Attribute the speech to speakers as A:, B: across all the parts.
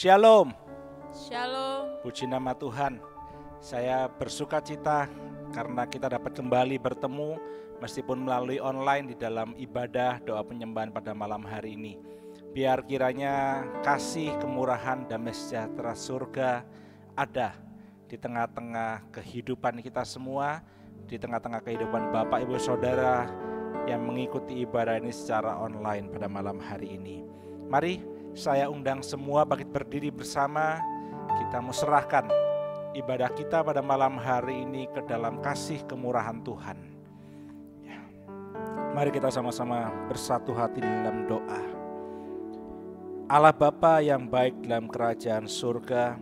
A: Shalom,
B: Shalom.
A: puji nama Tuhan. Saya bersuka cita karena kita dapat kembali bertemu meskipun melalui online di dalam ibadah doa penyembahan pada malam hari ini. Biar kiranya kasih, kemurahan, damai sejahtera surga ada di tengah-tengah kehidupan kita semua, di tengah-tengah kehidupan Bapak, Ibu, Saudara yang mengikuti ibadah ini secara online pada malam hari ini. Mari saya undang semua bangkit berdiri bersama. Kita mau serahkan ibadah kita pada malam hari ini ke dalam kasih kemurahan Tuhan. Ya. Mari kita sama-sama bersatu hati dalam doa. Allah Bapa yang baik dalam kerajaan surga,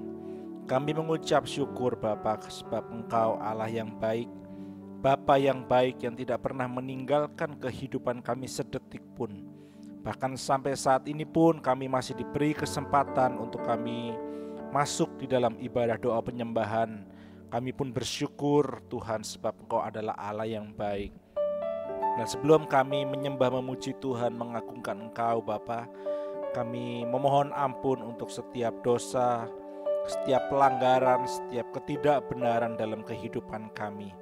A: kami mengucap syukur Bapa sebab Engkau Allah yang baik, Bapa yang baik yang tidak pernah meninggalkan kehidupan kami sedetik pun. Bahkan sampai saat ini pun kami masih diberi kesempatan untuk kami masuk di dalam ibadah doa penyembahan. Kami pun bersyukur Tuhan sebab Engkau adalah Allah yang baik. Dan sebelum kami menyembah memuji Tuhan, mengagungkan Engkau Bapa, kami memohon ampun untuk setiap dosa, setiap pelanggaran, setiap ketidakbenaran dalam kehidupan kami.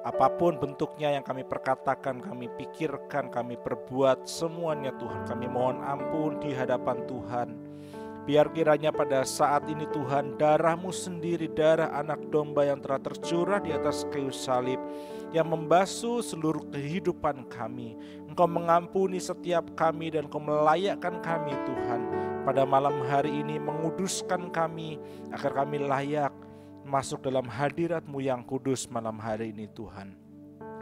A: Apapun bentuknya yang kami perkatakan, kami pikirkan, kami perbuat, semuanya Tuhan kami mohon ampun di hadapan Tuhan. Biar kiranya pada saat ini Tuhan, darah-Mu sendiri, darah anak domba yang telah tercurah di atas kayu salib, yang membasuh seluruh kehidupan kami. Engkau mengampuni setiap kami dan Engkau melayakkan kami Tuhan. Pada malam hari ini menguduskan kami agar kami layak masuk dalam hadirat-Mu yang kudus malam hari ini Tuhan.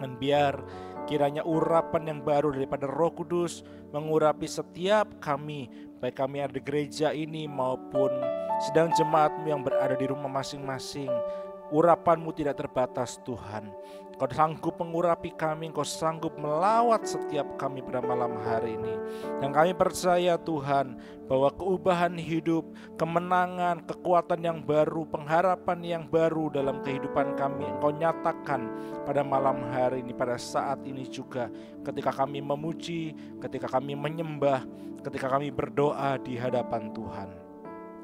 A: Dan biar kiranya urapan yang baru daripada Roh Kudus mengurapi setiap kami, baik kami ada di gereja ini maupun sedang jemaat-Mu yang berada di rumah masing-masing. Urapan-Mu tidak terbatas Tuhan. Kau sanggup mengurapi kami, Kau sanggup melawat setiap kami pada malam hari ini. Dan kami percaya Tuhan bahwa keubahan hidup, kemenangan, kekuatan yang baru, pengharapan yang baru dalam kehidupan kami Engkau nyatakan pada malam hari ini, pada saat ini juga. Ketika kami memuji, ketika kami menyembah, ketika kami berdoa di hadapan Tuhan.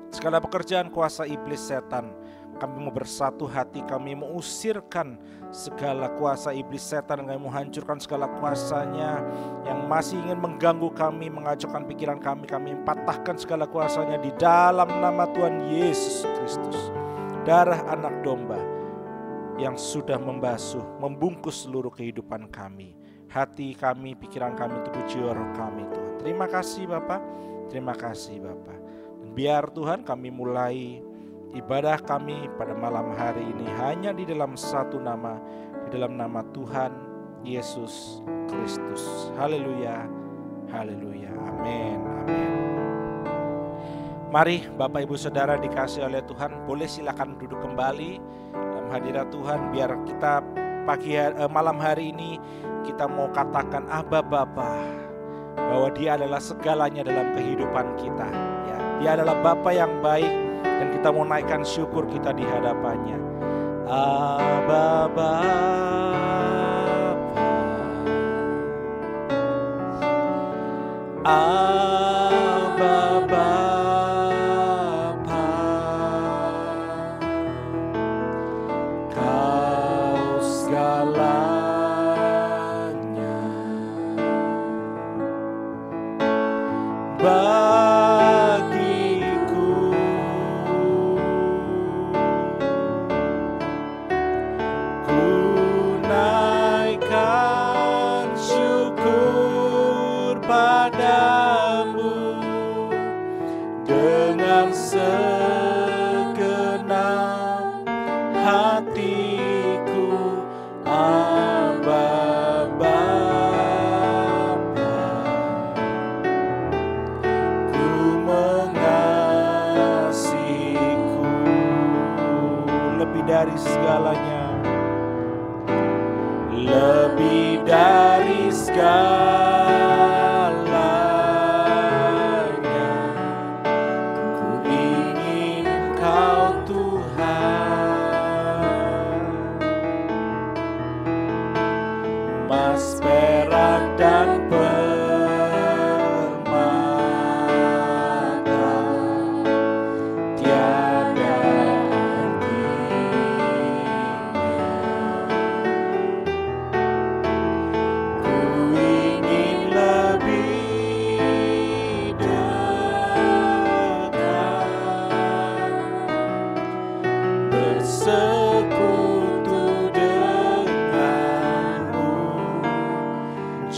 A: Segala pekerjaan kuasa iblis setan, kami mau bersatu hati, kami mau usirkan segala kuasa iblis setan, kami mau hancurkan segala kuasanya yang masih ingin mengganggu kami, mengacaukan pikiran kami patahkan segala kuasanya di dalam nama Tuhan Yesus Kristus. Darah anak domba yang sudah membasuh, membungkus seluruh kehidupan kami, hati kami, pikiran kami, tubuh jiwa roh kami Tuhan. Terima kasih Bapa, terima kasih Bapa. Dan biar Tuhan kami mulai ibadah kami pada malam hari ini hanya di dalam satu nama, di dalam nama Tuhan Yesus Kristus. Haleluya, haleluya, amin, amin. Mari Bapak Ibu Saudara dikasih oleh Tuhan, boleh silakan duduk kembali dalam hadirat Tuhan. Biar kita malam hari ini kita mau katakan Aba Bapa, bahwa Dia adalah segalanya dalam kehidupan kita. Ya, Dia adalah Bapa yang baik. Dan kita mau naikkan syukur kita di hadapannya. Aba Bapa, Aba Bapa, Kau segalanya. Segenap hatiku, Aba Bapa, ku mengasihiku lebih dari segalanya, lebih dari segalanya. Emas, perak, dan permata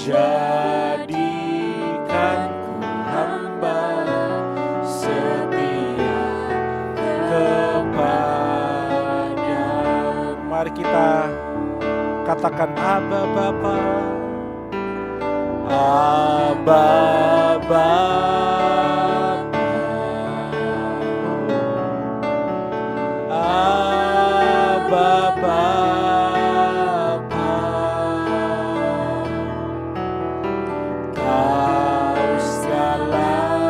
A: jadikanku hamba setia kepada-Mu. Mari kita katakan Aba Bapa, Aba Bapa, Aba Bapa, Kau segalanya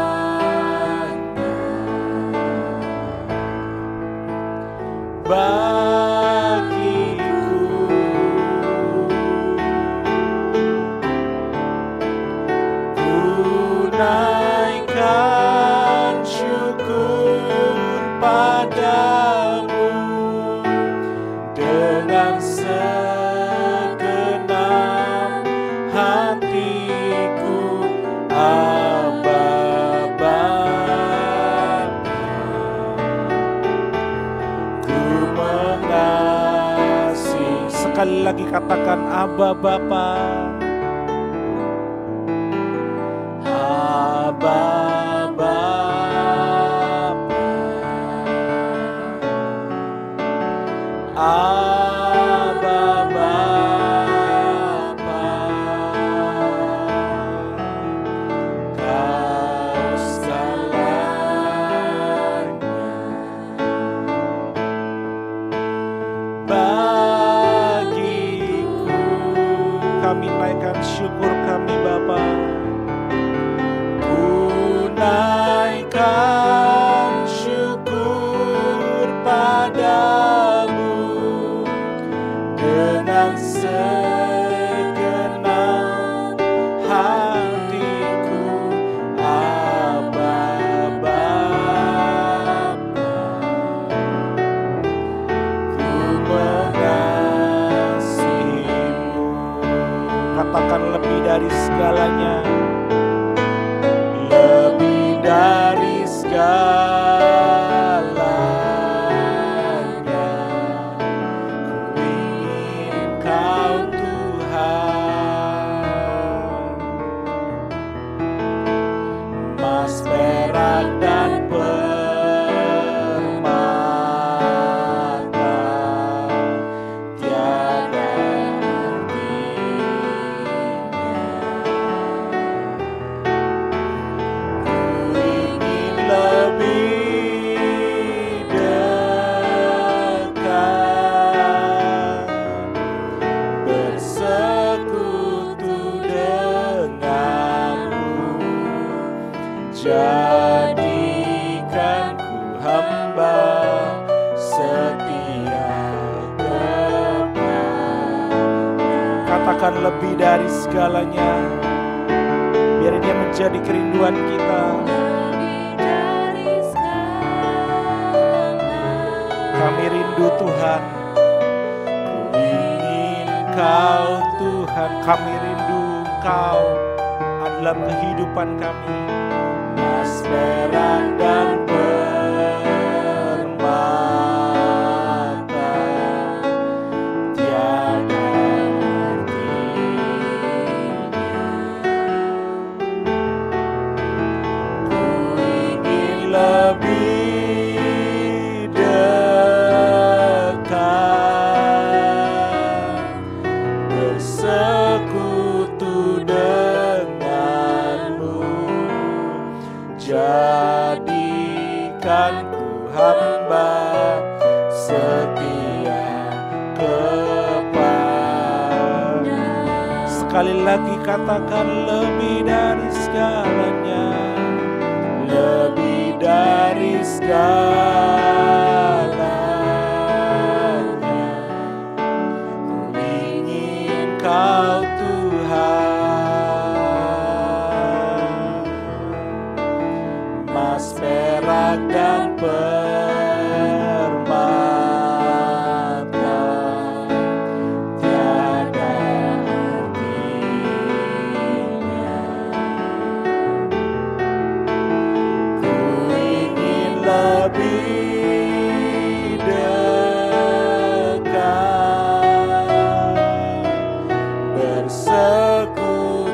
A: bagiku. Ku naikkan syukur padamu dengan segenap hatiku, Aba Bapa. Ku mengasihi. Sekali lagi katakan Aba Bapa, Aba Bapa, Aba Bapa, Kau segalanya bagiku. Kami naikkan syukur kami Bapa, naikkan syukur padamu dengan segenap hatiku, Aba Bapa. Ku mengasihimu. Katakan lebih dari segalanya, lebih dari segalanya, ku ingin Kau Tuhan. Emas, perak, dan permata tiada lebih dekat bersekutu denganmu. Jadikanku hamba setia kepada-Mu. Katakan lebih dari segalanya, biar dia menjadi kerinduan kita. Kami rindu Tuhan, ku ingin Kau Tuhan. Kami rindu Kau dalam kehidupan kami. Emas, perak, dan permata tiada artinya. Ku ingin lebih bersekutu denganmu. Jadikanku hamba setia kepada. Sekali lagi katakan lebih dari segalanya, lebih dari segalanya, ku ingin Kau Tuhan. Emas, perak, dan permata tiada artinya. Ku ingin lebih dekat bersekutu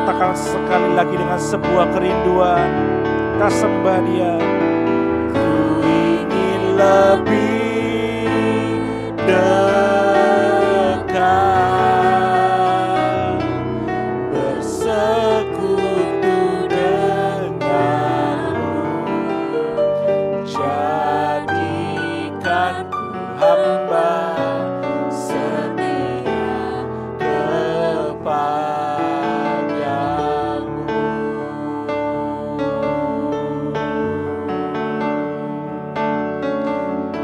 A: katakan sekali lagi dengan sebuah kerinduan. Kita sembah Dia. Ku ingin lebih dekat, bersekutu denganmu. Jadikan ku hamba setia kepadamu.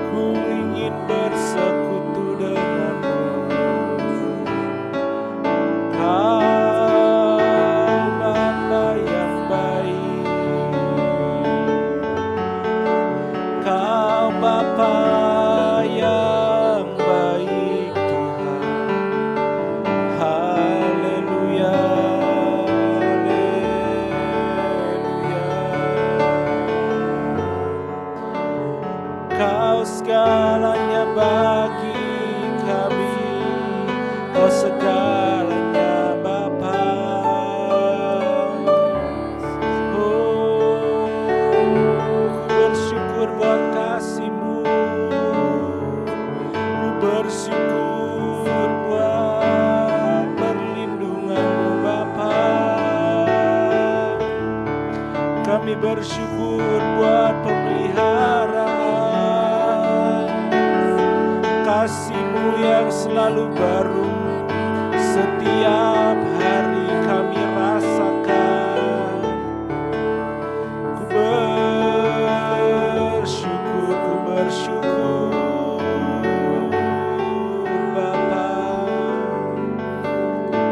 A: Ku ingin bersekutu denganmu. Kau Bapa yang baik, Kau Bapa yang baik Tuhan. Haleluya, haleluya. Kau segalanya bagi kami, Kau segalanya Bapa. Oh, ku bersyukur buat kasih-Mu, ku bersyukur buat perlindungan-Mu Bapa. Kami bersyukur buat pemeliharaan, kasih-Mu yang selalu baru. Setiap hari kami rasakan. Ku bersyukur Bapa.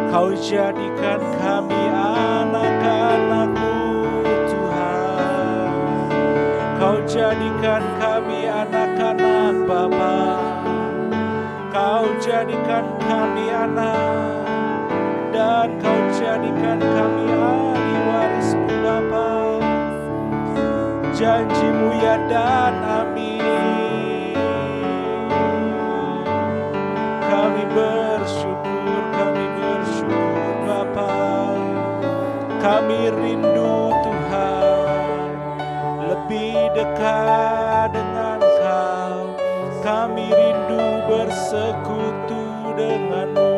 A: Kau jadikan kami anak-anak-Mu Tuhan. Kau jadikan kami anak-anak Bapa. Kau jadikan kami anak, dan Kau jadikan kami ahli waris-Mu Bapa. Janji-Mu ya dan amin. Kami bersyukur Bapa. Kami rindu Tuhan lebih dekat dengan Kau. Kami rindu bersekutu dengan-Mu.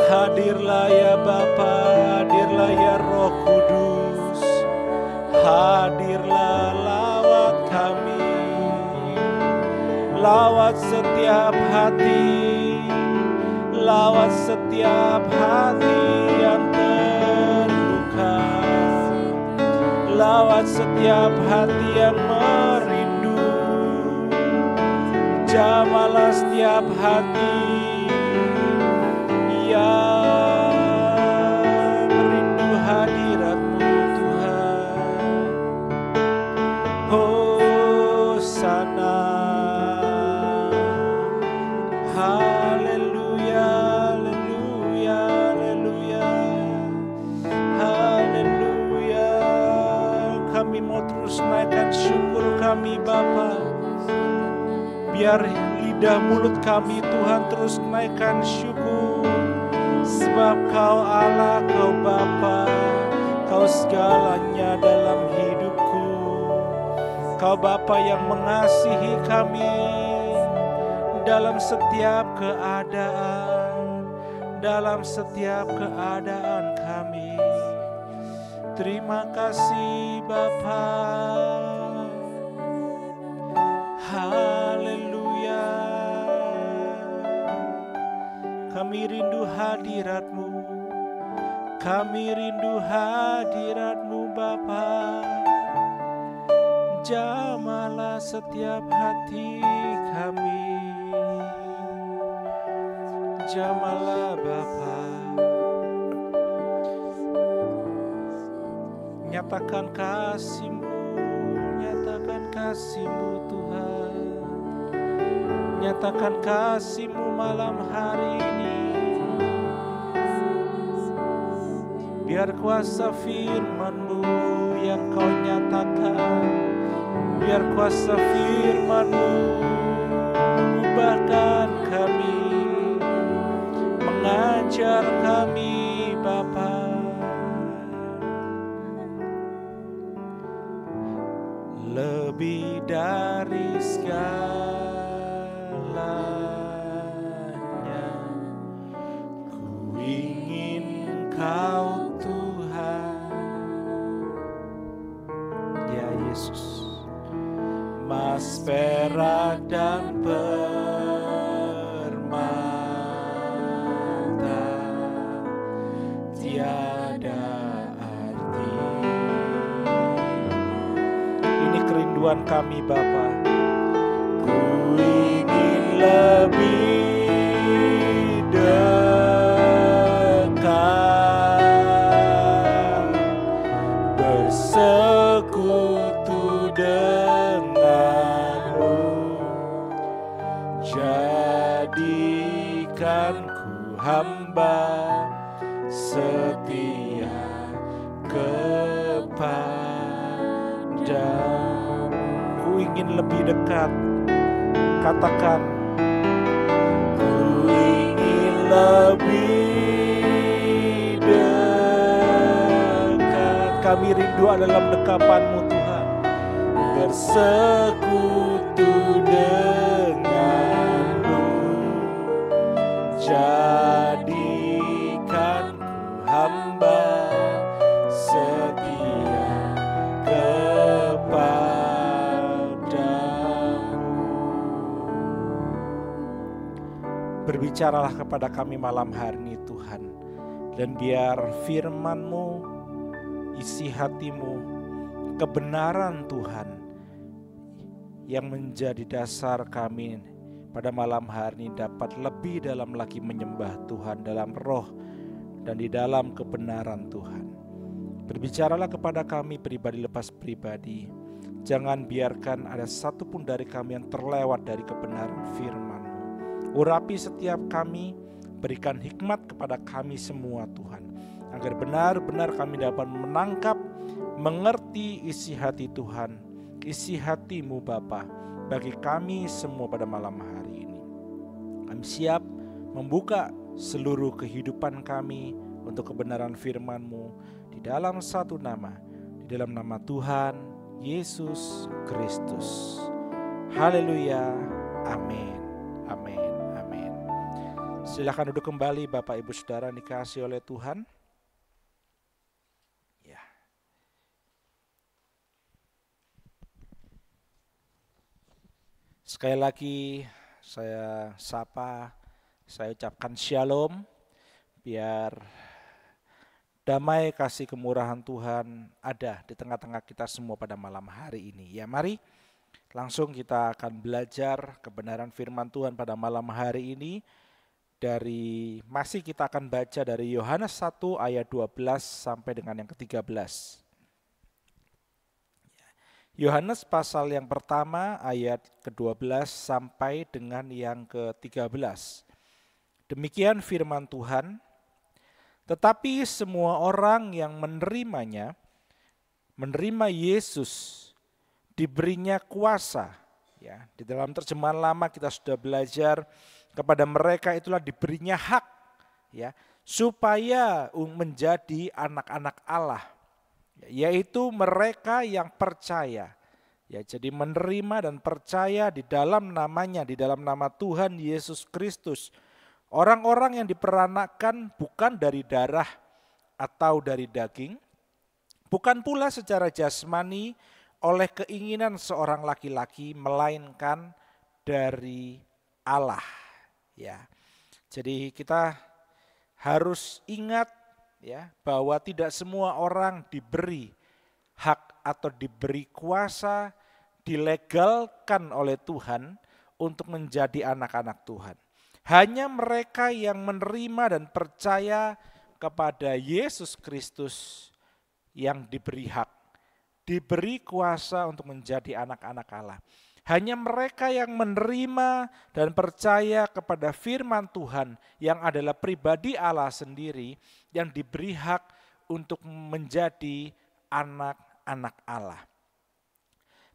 A: Hadirlah ya Bapa, hadirlah ya Roh Kudus. Hadirlah, lawat kami, lawat setiap hati, lawat setiap hati yang terluka, lawat setiap hati yang merindu. Jamahlah setiap hati yang merindu hadirat-Mu Tuhan. Hosana, haleluya, haleluya, haleluya, haleluya. Kami mau terus naikkan syukur kami Bapa. Biar lidah mulut kami Tuhan terus naikkan syukur. Sebab Kau Allah, Kau Bapa, Kau segalanya dalam hidupku. Kau Bapa yang mengasihi kami dalam setiap keadaan, dalam setiap keadaan kami. Terima kasih Bapa. Haleluya. Kami rindu hadirat-Mu, kami rindu hadirat-Mu Bapa. Jamahlah setiap hati kami, jamahlah Bapa. Nyatakan kasih-Mu, nyatakan kasih-Mu Tuhan. Nyatakan kasih-Mu malam hari ini. Biar kuasa firman-Mu yang Kau nyatakan, biar kuasa firman-Mu mengubahkan kami, mengajak ajar kami Bapa. Lebih dari segalanya, ku ingin Kau Tuhan. Ya Yesus, emas, perak, dan permata tiada arti. Ini kerinduan kami Bapa. Ku ingin lebih dekat, bersekutu denganmu. Jadikan ku hamba setia kepadamu. Ku ingin lebih dekat. Katakan, ku ingin lebih dekat. Kami rindu dalam dekapan-Mu Tuhan. Bersekutu denganmu. Jadikan ku hamba setia kepadamu. Berbicaralah kepada kami malam hari ini Tuhan, dan biar firman-Mu, isi hati-Mu, kebenaran Tuhan yang menjadi dasar kami pada malam hari ini dapat lebih dalam lagi menyembah Tuhan dalam roh dan di dalam kebenaran Tuhan. Berbicaralah kepada kami pribadi lepas pribadi. Jangan biarkan ada satupun dari kami yang terlewat dari kebenaran firman-Mu. Urapi setiap kami, berikan hikmat kepada kami semua Tuhan, agar benar-benar kami dapat menangkap, mengerti isi hati Tuhan, isi hati-Mu Bapa bagi kami semua pada malam hari ini. Kami siap membuka seluruh kehidupan kami untuk kebenaran firman-Mu di dalam satu nama, di dalam nama Tuhan Yesus Kristus. Haleluya, amin, amin, amin. Silakan duduk kembali Bapak Ibu Saudara dikasihi oleh Tuhan. Ya. Sekali lagi saya sapa, saya ucapkan shalom, biar damai kasih kemurahan Tuhan ada di tengah-tengah kita semua pada malam hari ini. Ya, mari langsung kita akan belajar kebenaran firman Tuhan pada malam hari ini. Masih kita akan baca dari Yohanes 1 ayat 12 sampai dengan yang ke-13. Yohanes pasal yang pertama ayat ke-12 sampai dengan yang ke-13. Demikian firman Tuhan. Tetapi semua orang yang menerima Yesus, diberinya kuasa. Ya, di dalam terjemahan lama kita sudah belajar kepada mereka itulah diberinya hak, ya, supaya menjadi anak-anak Allah, yaitu mereka yang percaya. Ya, jadi menerima dan percaya di dalam namanya, di dalam nama Tuhan Yesus Kristus. Orang-orang yang diperanakkan bukan dari darah atau dari daging, bukan pula secara jasmani oleh keinginan seorang laki-laki, melainkan dari Allah. Ya, jadi kita harus ingat ya bahwa tidak semua orang diberi hak atau diberi kuasa, dilegalkan oleh Tuhan untuk menjadi anak-anak Tuhan. Hanya mereka yang menerima dan percaya kepada Yesus Kristus yang diberi hak, diberi kuasa untuk menjadi anak-anak Allah. Hanya mereka yang menerima dan percaya kepada firman Tuhan yang adalah pribadi Allah sendiri yang diberi hak untuk menjadi anak-anak Allah.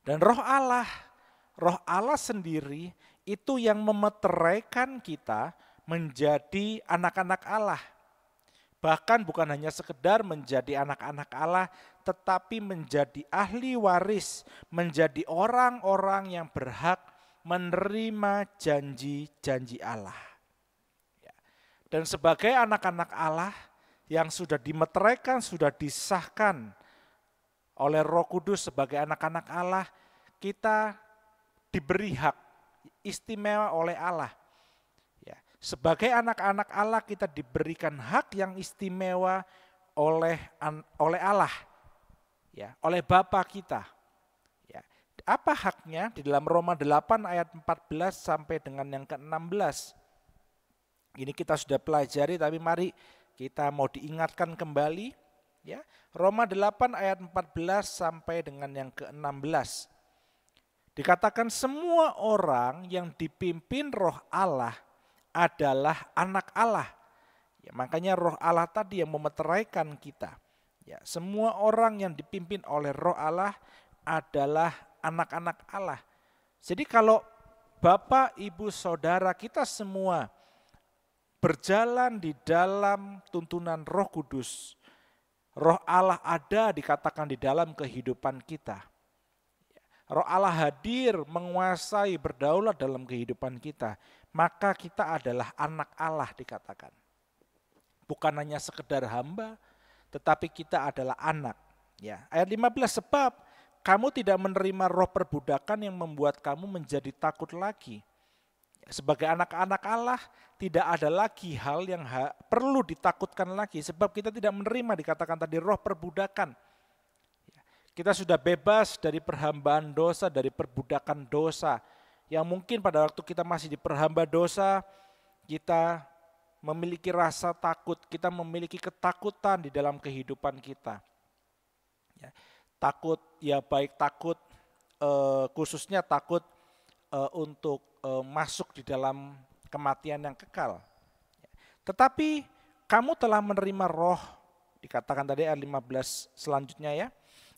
A: Dan roh Allah sendiri itu yang memeteraikan kita, menjadi anak-anak Allah. Bahkan bukan hanya sekedar menjadi anak-anak Allah, tetapi menjadi ahli waris, menjadi orang-orang yang berhak menerima janji-janji Allah. Dan sebagai anak-anak Allah yang sudah dimeteraikan, sudah disahkan oleh Roh Kudus sebagai anak-anak Allah, kita diberi hak istimewa oleh Allah. Sebagai anak-anak Allah kita diberikan hak yang istimewa oleh Allah, oleh Bapa kita. Apa haknya? Di dalam Roma 8 ayat 14 sampai dengan yang ke-16. Ini kita sudah pelajari, tapi mari kita mau diingatkan kembali. Roma 8 ayat 14 sampai dengan yang ke-16. Dikatakan semua orang yang dipimpin Roh Allah adalah anak Allah. Makanya Roh Allah tadi yang memeteraikan kita. Semua orang yang dipimpin oleh Roh Allah adalah anak-anak Allah. Jadi kalau Bapak, Ibu, Saudara kita semua berjalan di dalam tuntunan Roh Kudus, Roh Allah ada dikatakan di dalam kehidupan kita. Roh Allah hadir, menguasai, berdaulat dalam kehidupan kita. Maka kita adalah anak Allah dikatakan. Bukan hanya sekedar hamba, tetapi kita adalah anak. Ayat 15, sebab kamu tidak menerima roh perbudakan yang membuat kamu menjadi takut lagi. Sebagai anak-anak Allah tidak ada lagi hal yang perlu ditakutkan lagi. Sebab kita tidak menerima, dikatakan tadi, roh perbudakan. Kita sudah bebas dari perhambaan dosa, dari perbudakan dosa. Yang mungkin pada waktu kita masih diperhamba dosa, kita memiliki rasa takut, kita memiliki ketakutan di dalam kehidupan kita. Takut, baik takut, khususnya takut untuk masuk di dalam kematian yang kekal. Tetapi kamu telah menerima roh, dikatakan tadi ayat 15 selanjutnya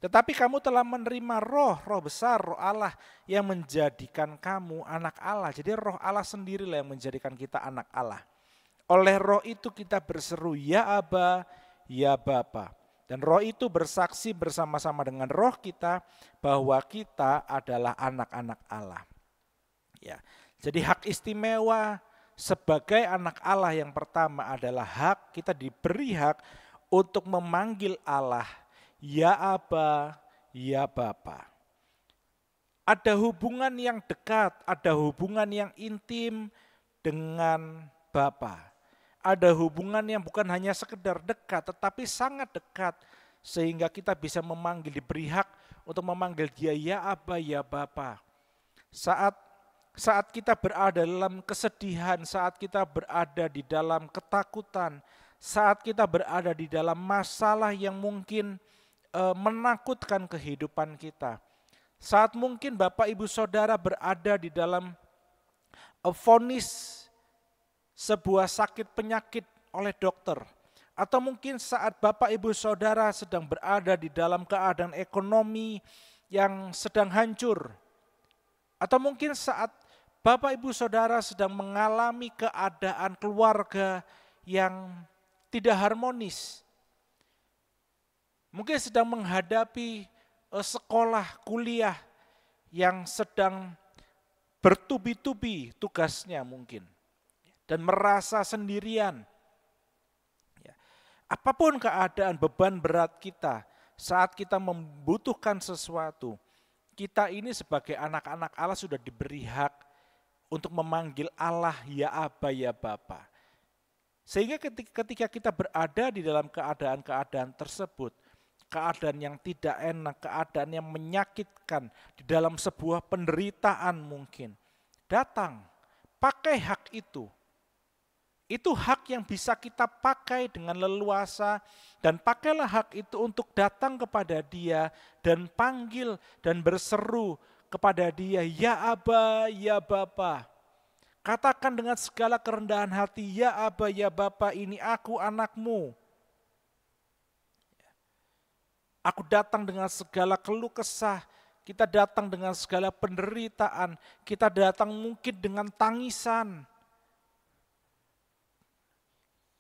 A: Tetapi kamu telah menerima roh besar, roh Allah yang menjadikan kamu anak Allah. Jadi roh Allah sendirilah yang menjadikan kita anak Allah. Oleh roh itu kita berseru, ya Aba, ya Bapa. Dan roh itu bersaksi bersama-sama dengan roh kita bahwa kita adalah anak-anak Allah. Jadi hak istimewa sebagai anak Allah yang pertama adalah hak, kita diberi hak untuk memanggil Allah, ya Aba, ya Bapa. Ada hubungan yang dekat, ada hubungan yang intim dengan Bapa. Ada hubungan yang bukan hanya sekedar dekat, tetapi sangat dekat. Sehingga kita bisa memanggil, diberi hak untuk memanggil dia, ya Aba, ya Bapa. Saat kita berada dalam kesedihan, saat kita berada di dalam ketakutan, saat kita berada di dalam masalah yang mungkin menakutkan kehidupan kita. Saat mungkin Bapak Ibu Saudara berada di dalam vonis sebuah sakit penyakit oleh dokter. Atau mungkin saat Bapak Ibu Saudara sedang berada di dalam keadaan ekonomi yang sedang hancur. Atau mungkin saat Bapak Ibu Saudara sedang mengalami keadaan keluarga yang tidak harmonis. Mungkin sedang menghadapi sekolah, kuliah yang sedang bertubi-tubi tugasnya mungkin. Dan merasa sendirian. Apapun keadaan beban berat kita, saat kita membutuhkan sesuatu, kita ini sebagai anak-anak Allah sudah diberi hak untuk memanggil Allah, ya Aba, ya Bapa. Sehingga ketika kita berada di dalam keadaan-keadaan tersebut, keadaan yang tidak enak, keadaan yang menyakitkan, di dalam sebuah penderitaan mungkin, datang, pakai hak itu. Itu hak yang bisa kita pakai dengan leluasa, dan pakailah hak itu untuk datang kepada Dia dan panggil dan berseru kepada Dia, ya Aba, ya Bapa. Katakan dengan segala kerendahan hati, ya Aba, ya Bapa, ini aku anakmu. Aku datang dengan segala keluh kesah, kita datang dengan segala penderitaan, kita datang mungkin dengan tangisan.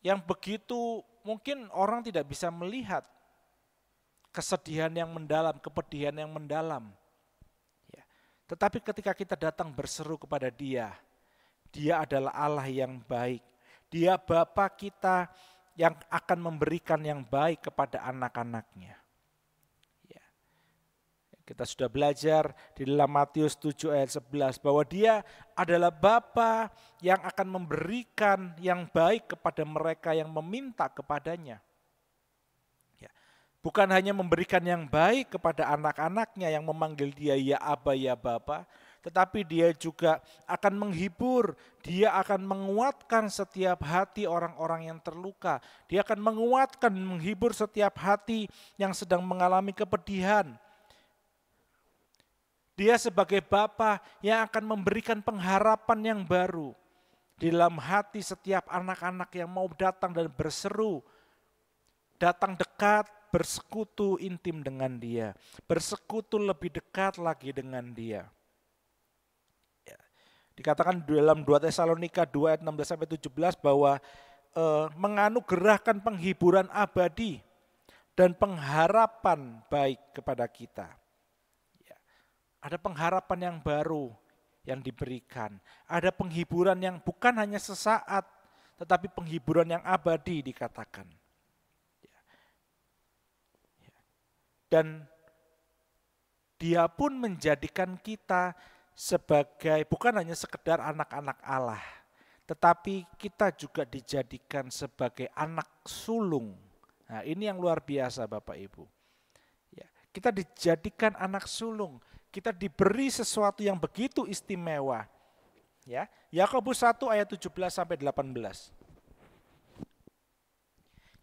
A: yang begitu mungkin orang tidak bisa melihat kesedihan yang mendalam, kepedihan yang mendalam. Ya. Tetapi ketika kita datang berseru kepada Dia, Dia adalah Allah yang baik. Dia Bapa kita yang akan memberikan yang baik kepada anak-anaknya. Ya. Kita sudah belajar di dalam Matius 7 ayat 11 bahwa Dia adalah Bapa yang akan memberikan yang baik kepada mereka yang meminta kepadanya. Ya. Bukan hanya memberikan yang baik kepada anak-anaknya yang memanggil Dia ya Aba ya Bapa, tetapi Dia juga akan menghibur, Dia akan menguatkan setiap hati orang-orang yang terluka. Dia akan menguatkan, menghibur setiap hati yang sedang mengalami kepedihan. Dia sebagai Bapa yang akan memberikan pengharapan yang baru di dalam hati setiap anak-anak yang mau datang dan berseru, datang dekat, bersekutu intim dengan Dia, bersekutu lebih dekat lagi dengan Dia. Dikatakan dalam 2 Tesalonika 2 ayat 16-17 bahwa menganugerahkan penghiburan abadi dan pengharapan baik kepada kita. Ya. Ada pengharapan yang baru yang diberikan. Ada penghiburan yang bukan hanya sesaat, tetapi penghiburan yang abadi dikatakan. Ya. Ya. Dan Dia pun menjadikan kita sebagai bukan hanya sekedar anak-anak Allah, tetapi kita juga dijadikan sebagai anak sulung. Nah, ini yang luar biasa Bapak Ibu. Ya, kita dijadikan anak sulung, kita diberi sesuatu yang begitu istimewa. Ya, Yakobus 1 ayat 17-18.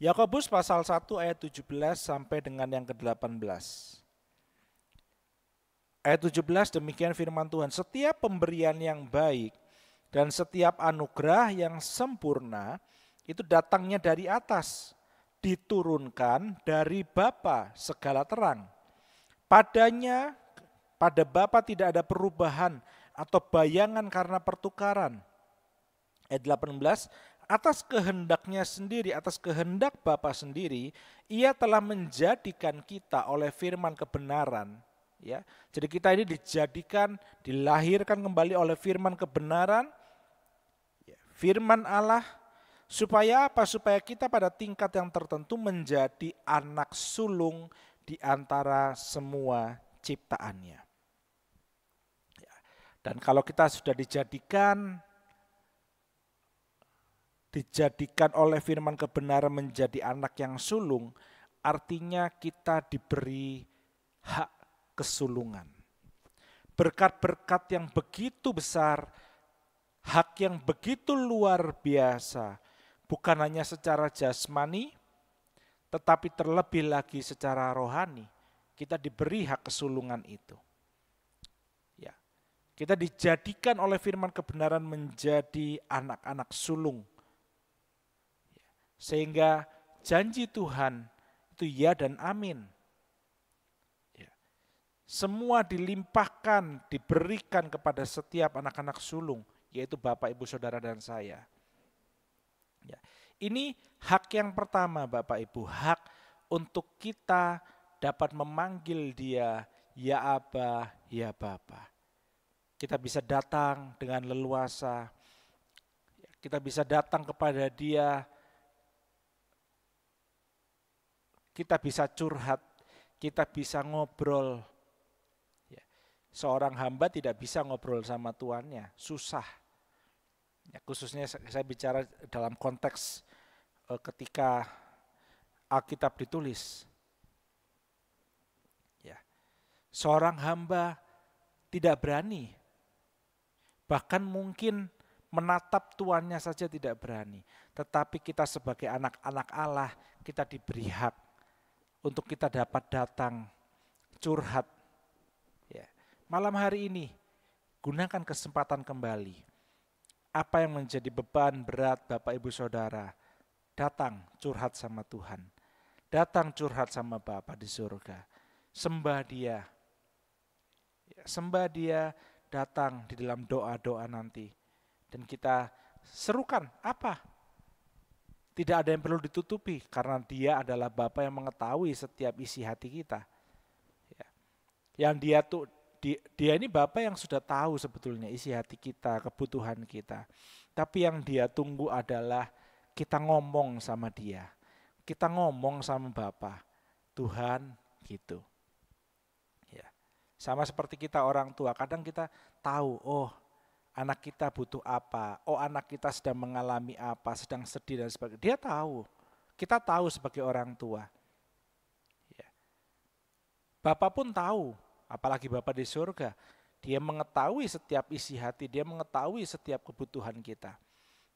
A: Yakobus pasal 1 ayat 17 sampai dengan yang ke-18. Ayat 17 demikian firman Tuhan, setiap pemberian yang baik dan setiap anugerah yang sempurna itu datangnya dari atas, diturunkan dari Bapa segala terang. Padanya, pada Bapa tidak ada perubahan atau bayangan karena pertukaran. Ayat 18, atas kehendaknya sendiri, atas kehendak Bapa sendiri, Ia telah menjadikan kita oleh firman kebenaran. Ya, jadi kita ini dijadikan, dilahirkan kembali oleh firman kebenaran, firman Allah, supaya apa? Supaya kita pada tingkat yang tertentu menjadi anak sulung di antara semua ciptaannya. Ya, dan kalau kita sudah dijadikan oleh firman kebenaran menjadi anak yang sulung, artinya kita diberi hak kesulungan. Berkat-berkat yang begitu besar, hak yang begitu luar biasa, bukan hanya secara jasmani, tetapi terlebih lagi secara rohani. Kita diberi hak kesulungan itu. Ya, kita dijadikan oleh firman kebenaran menjadi anak-anak sulung. Ya, sehingga janji Tuhan itu ya dan amin. Semua dilimpahkan, diberikan kepada setiap anak-anak sulung, yaitu Bapak, Ibu, Saudara, dan saya. Ya. Ini hak yang pertama Bapak, Ibu, hak untuk kita dapat memanggil Dia, ya Aba, ya Bapa. Kita bisa datang dengan leluasa, kita bisa datang kepada Dia, kita bisa curhat, kita bisa ngobrol. Seorang hamba tidak bisa ngobrol sama tuannya, susah. Ya, khususnya saya bicara dalam konteks ketika Alkitab ditulis. Ya, seorang hamba tidak berani, bahkan mungkin menatap tuannya saja tidak berani. Tetapi kita sebagai anak-anak Allah, kita diberi hak untuk kita dapat datang curhat. Malam hari ini, gunakan kesempatan kembali. Apa yang menjadi beban berat Bapak Ibu Saudara, datang curhat sama Tuhan. Datang curhat sama Bapa di surga. Sembah Dia. Sembah Dia, datang di dalam doa-doa nanti. Dan kita serukan apa? Tidak ada yang perlu ditutupi karena Dia adalah Bapa yang mengetahui setiap isi hati kita. Ya. Yang dia ini Bapa yang sudah tahu sebetulnya isi hati kita, kebutuhan kita. Tapi yang Dia tunggu adalah kita ngomong sama Dia. Kita ngomong sama Bapa, Tuhan gitu. Ya. Sama seperti kita orang tua, kadang kita tahu, oh anak kita butuh apa, oh anak kita sedang mengalami apa, sedang sedih dan sebagainya. Dia tahu, kita tahu sebagai orang tua. Ya. Bapak pun tahu, apalagi Bapak di surga, Dia mengetahui setiap isi hati, Dia mengetahui setiap kebutuhan kita.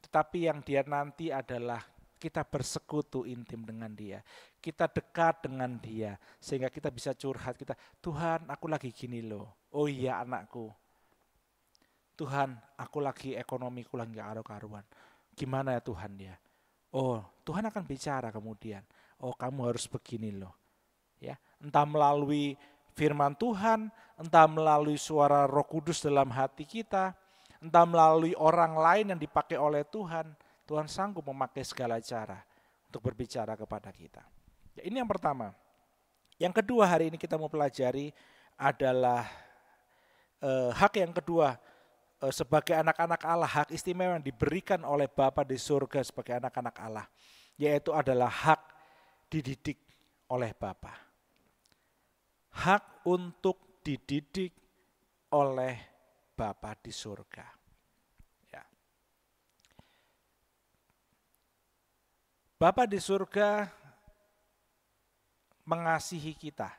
A: Tetapi yang Dia nanti adalah kita bersekutu intim dengan Dia, kita dekat dengan Dia, sehingga kita bisa curhat, Tuhan aku lagi gini loh, oh iya anakku, Tuhan, aku lagi ekonomiku lagi gak karu-karuan. Gimana ya Tuhan ya? Oh, Tuhan akan bicara kemudian. Oh, kamu harus begini loh. Ya, entah melalui firman Tuhan, entah melalui suara Roh Kudus dalam hati kita, entah melalui orang lain yang dipakai oleh Tuhan. Tuhan sanggup memakai segala cara untuk berbicara kepada kita. Ya, ini yang pertama. Yang kedua hari ini kita mau pelajari adalah hak yang kedua. Sebagai anak-anak Allah, hak istimewa yang diberikan oleh Bapa di surga sebagai anak-anak Allah, yaitu adalah hak dididik oleh Bapa. Hak untuk dididik oleh Bapa di surga. Ya. Bapa di surga mengasihi kita,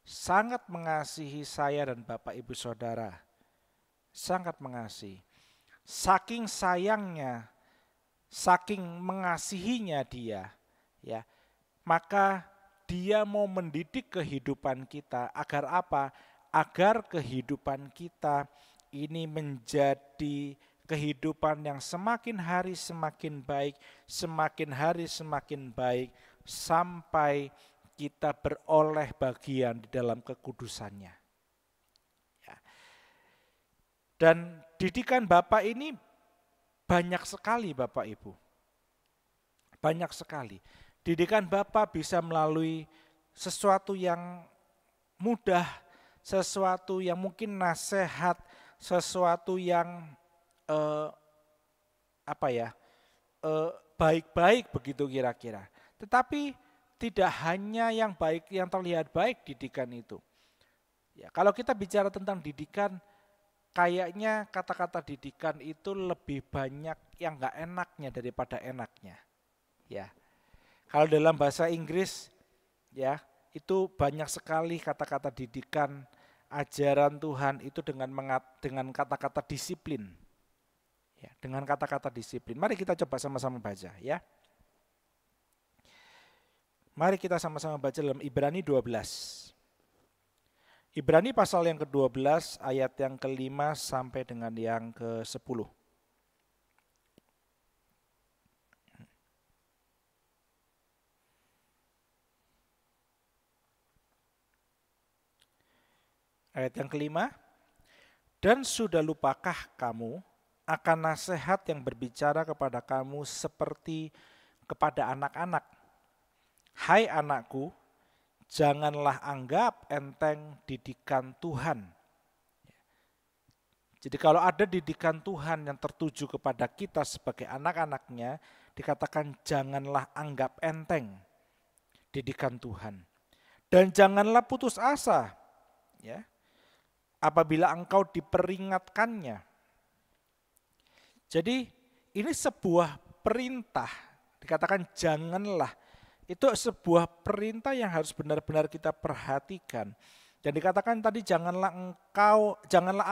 A: sangat mengasihi saya dan Bapak Ibu Saudara. Sangat mengasihi. Saking sayangnya, saking mengasihinya Dia, ya, maka Dia mau mendidik kehidupan kita agar apa? Agar kehidupan kita ini menjadi kehidupan yang semakin hari semakin baik, semakin hari semakin baik, sampai kita beroleh bagian di dalam kekudusannya. Dan didikan Bapak ini banyak sekali Bapak Ibu. Banyak sekali. Didikan Bapak bisa melalui sesuatu yang mudah, sesuatu yang mungkin nasihat, sesuatu yang baik-baik begitu kira-kira. Tetapi tidak hanya yang baik, yang terlihat baik didikan itu. Ya, kalau kita bicara tentang didikan, kayaknya kata-kata didikan itu lebih banyak yang enggak enaknya daripada enaknya. Ya. Kalau dalam bahasa Inggris ya, itu banyak sekali kata-kata didikan, ajaran Tuhan itu dengan kata-kata disiplin. Ya, dengan kata-kata disiplin. Mari kita coba sama-sama baca ya. Mari kita sama-sama baca dalam Ibrani 12. Ibrani pasal yang ke-12 ayat yang ke-5 sampai dengan yang ke-10. Ayat yang ke-5, dan sudah lupakah kamu akan nasihat yang berbicara kepada kamu seperti kepada anak-anak? Hai anakku, janganlah anggap enteng didikan Tuhan. Jadi kalau ada didikan Tuhan yang tertuju kepada kita sebagai anak-anaknya, dikatakan janganlah anggap enteng didikan Tuhan. Dan janganlah putus asa, ya, apabila engkau diperingatkannya. Jadi ini sebuah perintah, dikatakan janganlah. Itu sebuah perintah yang harus benar-benar kita perhatikan. Dan dikatakan tadi janganlah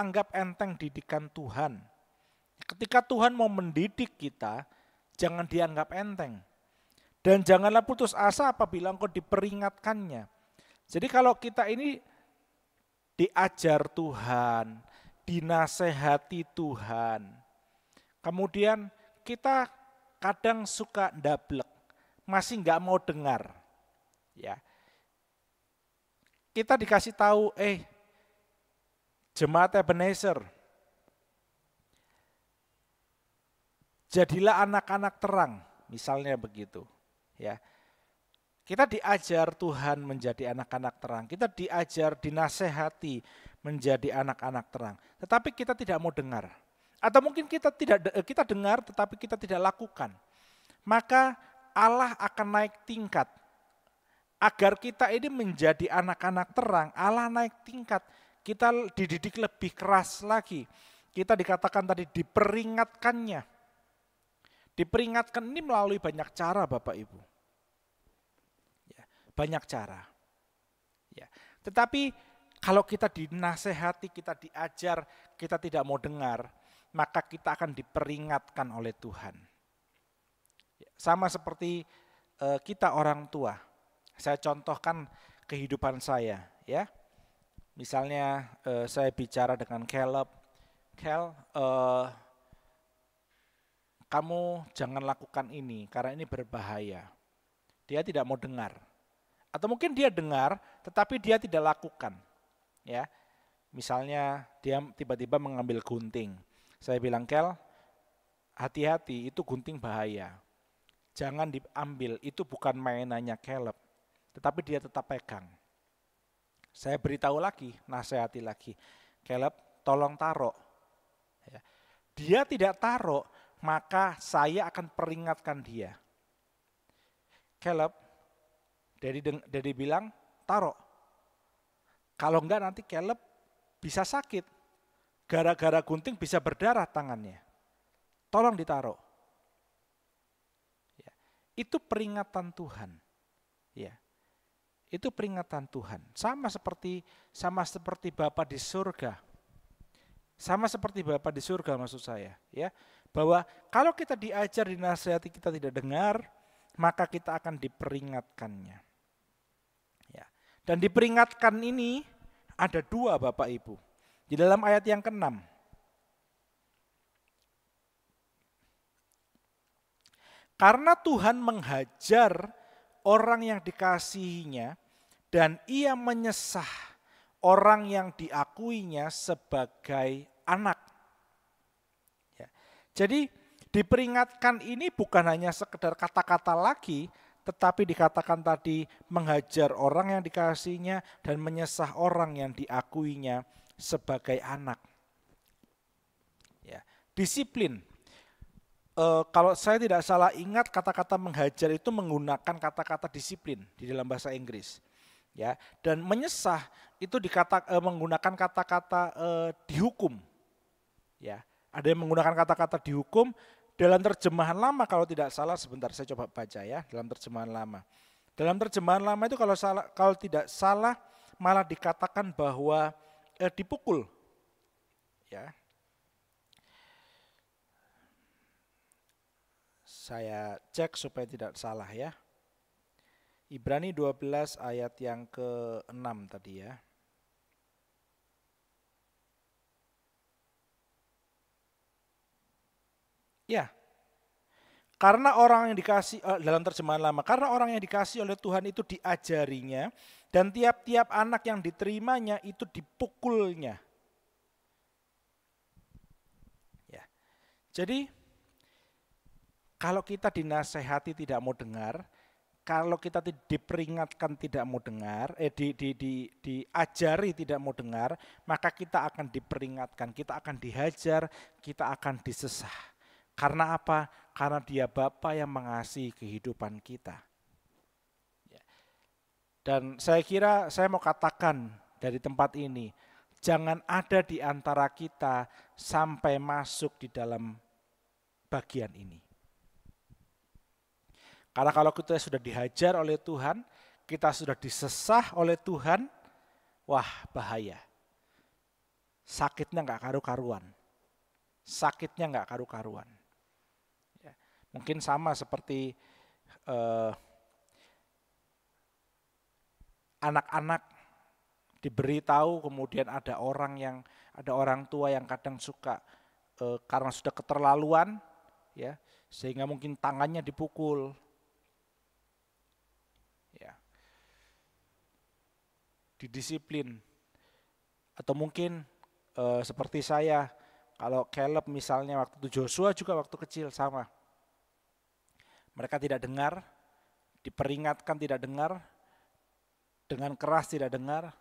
A: anggap enteng didikan Tuhan. Ketika Tuhan mau mendidik kita, jangan dianggap enteng. Dan janganlah putus asa apabila engkau diperingatkannya. Jadi kalau kita ini diajar Tuhan, dinasehati Tuhan, kemudian kita kadang suka ndablek, masih nggak mau dengar, ya. Kita dikasih tahu, jemaat Ebenezer, jadilah anak-anak terang, misalnya begitu. Ya, kita diajar Tuhan menjadi anak-anak terang, kita diajar, dinasehati menjadi anak-anak terang, tetapi kita tidak mau dengar. Atau mungkin kita dengar tetapi kita tidak lakukan. Maka Allah akan naik tingkat. Agar kita ini menjadi anak-anak terang, Allah naik tingkat. Kita dididik lebih keras lagi. Kita dikatakan tadi diperingatkannya. Diperingatkan ini melalui banyak cara Bapak Ibu. Ya, banyak cara. Ya. Tetapi kalau kita dinasehati, kita diajar, kita tidak mau dengar, maka kita akan diperingatkan oleh Tuhan. Ya, sama seperti kita orang tua. Saya contohkan kehidupan saya, ya. Misalnya saya bicara dengan Caleb, kamu jangan lakukan ini karena ini berbahaya. Dia tidak mau dengar. Atau mungkin dia dengar, tetapi dia tidak lakukan. Ya, misalnya dia tiba-tiba mengambil gunting. Saya bilang, Kel, hati-hati, itu gunting bahaya. Jangan diambil, itu bukan mainannya Caleb. Tetapi dia tetap pegang. Saya beritahu lagi, nasihati lagi. Caleb, tolong taruh. Ya. Dia tidak taruh, maka saya akan peringatkan dia. Caleb, Daddy bilang, taruh. Kalau enggak nanti Caleb bisa sakit. Gara-gara gunting bisa berdarah tangannya. Tolong ditaruh. Ya. Itu peringatan Tuhan. Ya. Itu peringatan Tuhan. Sama seperti Bapa di surga. Sama seperti Bapa di surga maksud saya, ya. Bahwa kalau kita diajar, dinasihati, kita tidak dengar, maka kita akan diperingatkannya. Ya. Dan diperingatkan ini ada dua Bapak Ibu. Di dalam ayat yang ke-6. Karena Tuhan menghajar orang yang dikasihinya, dan ia menyesah orang yang diakuinya sebagai anak. Ya. Jadi diperingatkan ini bukan hanya sekedar kata-kata lagi, tetapi dikatakan tadi menghajar orang yang dikasihinya dan menyesah orang yang diakuinya sebagai anak. Ya. Disiplin. Kalau saya tidak salah ingat, kata-kata menghajar itu menggunakan kata-kata disiplin di dalam bahasa Inggris. Ya, dan menyesah itu menggunakan kata-kata dihukum. Ya, ada yang menggunakan kata-kata dihukum dalam terjemahan lama kalau tidak salah. Sebentar saya coba baca ya, dalam terjemahan lama. Dalam terjemahan lama itu kalau tidak salah malah dikatakan bahwa dipukul. Ya. Saya cek supaya tidak salah ya. Ibrani 12 ayat yang ke-6 tadi ya. Ya. Karena orang yang dikasih dalam terjemahan lama, karena orang yang dikasih oleh Tuhan itu diajarinya dan tiap-tiap anak yang diterimanya itu dipukulnya. Ya. Jadi kalau kita dinasehati tidak mau dengar, kalau kita diperingatkan tidak mau dengar, diajari tidak mau dengar, maka kita akan diperingatkan, kita akan dihajar, kita akan disesah. Karena apa? Karena Dia Bapa yang mengasihi kehidupan kita. Dan saya kira saya mau katakan dari tempat ini, jangan ada di antara kita sampai masuk di dalam bagian ini. Karena kalau kita sudah dihajar oleh Tuhan, kita sudah disesah oleh Tuhan, wah bahaya. Sakitnya nggak karu-karuan. Sakitnya nggak karu-karuan. Ya, mungkin sama seperti anak-anak diberitahu, kemudian ada orang tua yang kadang suka karena sudah keterlaluan, ya, sehingga mungkin tangannya dipukul. Didisiplin. Atau mungkin seperti saya, kalau Caleb misalnya waktu itu, Joshua juga waktu kecil sama. Mereka tidak dengar, diperingatkan tidak dengar, dengan keras tidak dengar.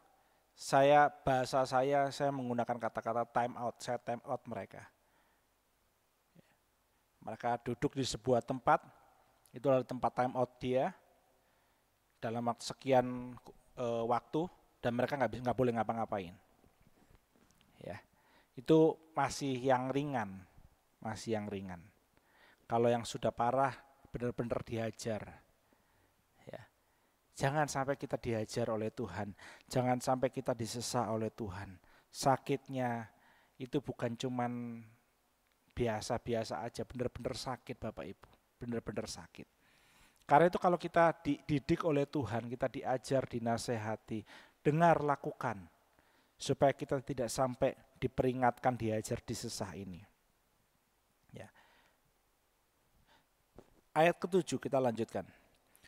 A: Bahasa saya menggunakan kata-kata time out, saya time out mereka. Mereka duduk di sebuah tempat, itu adalah tempat time out dia, dalam sekian waktu, dan mereka nggak boleh ngapa-ngapain. Ya, itu masih yang ringan, Kalau yang sudah parah, benar-benar dihajar. Ya. Jangan sampai kita dihajar oleh Tuhan, jangan sampai kita disesah oleh Tuhan. Sakitnya itu bukan cuman biasa-biasa aja, benar-benar sakit Bapak Ibu, benar-benar sakit. Karena itu kalau kita dididik oleh Tuhan, kita diajar, dinasehati, dengar, lakukan, supaya kita tidak sampai diperingatkan, diajar, disesah ini. Ya. Ayat ke-7 kita lanjutkan.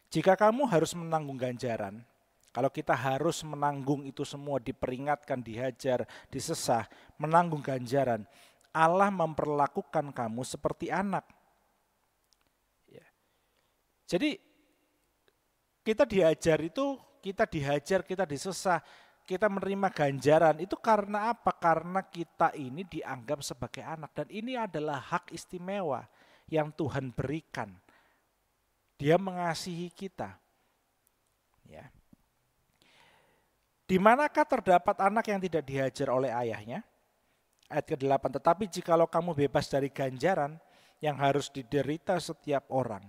A: Jika kamu harus menanggung ganjaran, kalau kita harus menanggung itu semua, diperingatkan, dihajar, disesah, menanggung ganjaran, Allah memperlakukan kamu seperti anak. Ya. Jadi kita dihajar, kita disesah, kita menerima ganjaran itu karena apa? Karena kita ini dianggap sebagai anak, dan ini adalah hak istimewa yang Tuhan berikan. Dia mengasihi kita. Ya. Di manakah terdapat anak yang tidak dihajar oleh ayahnya? Ayat ke-8, tetapi jikalau kamu bebas dari ganjaran yang harus diderita setiap orang,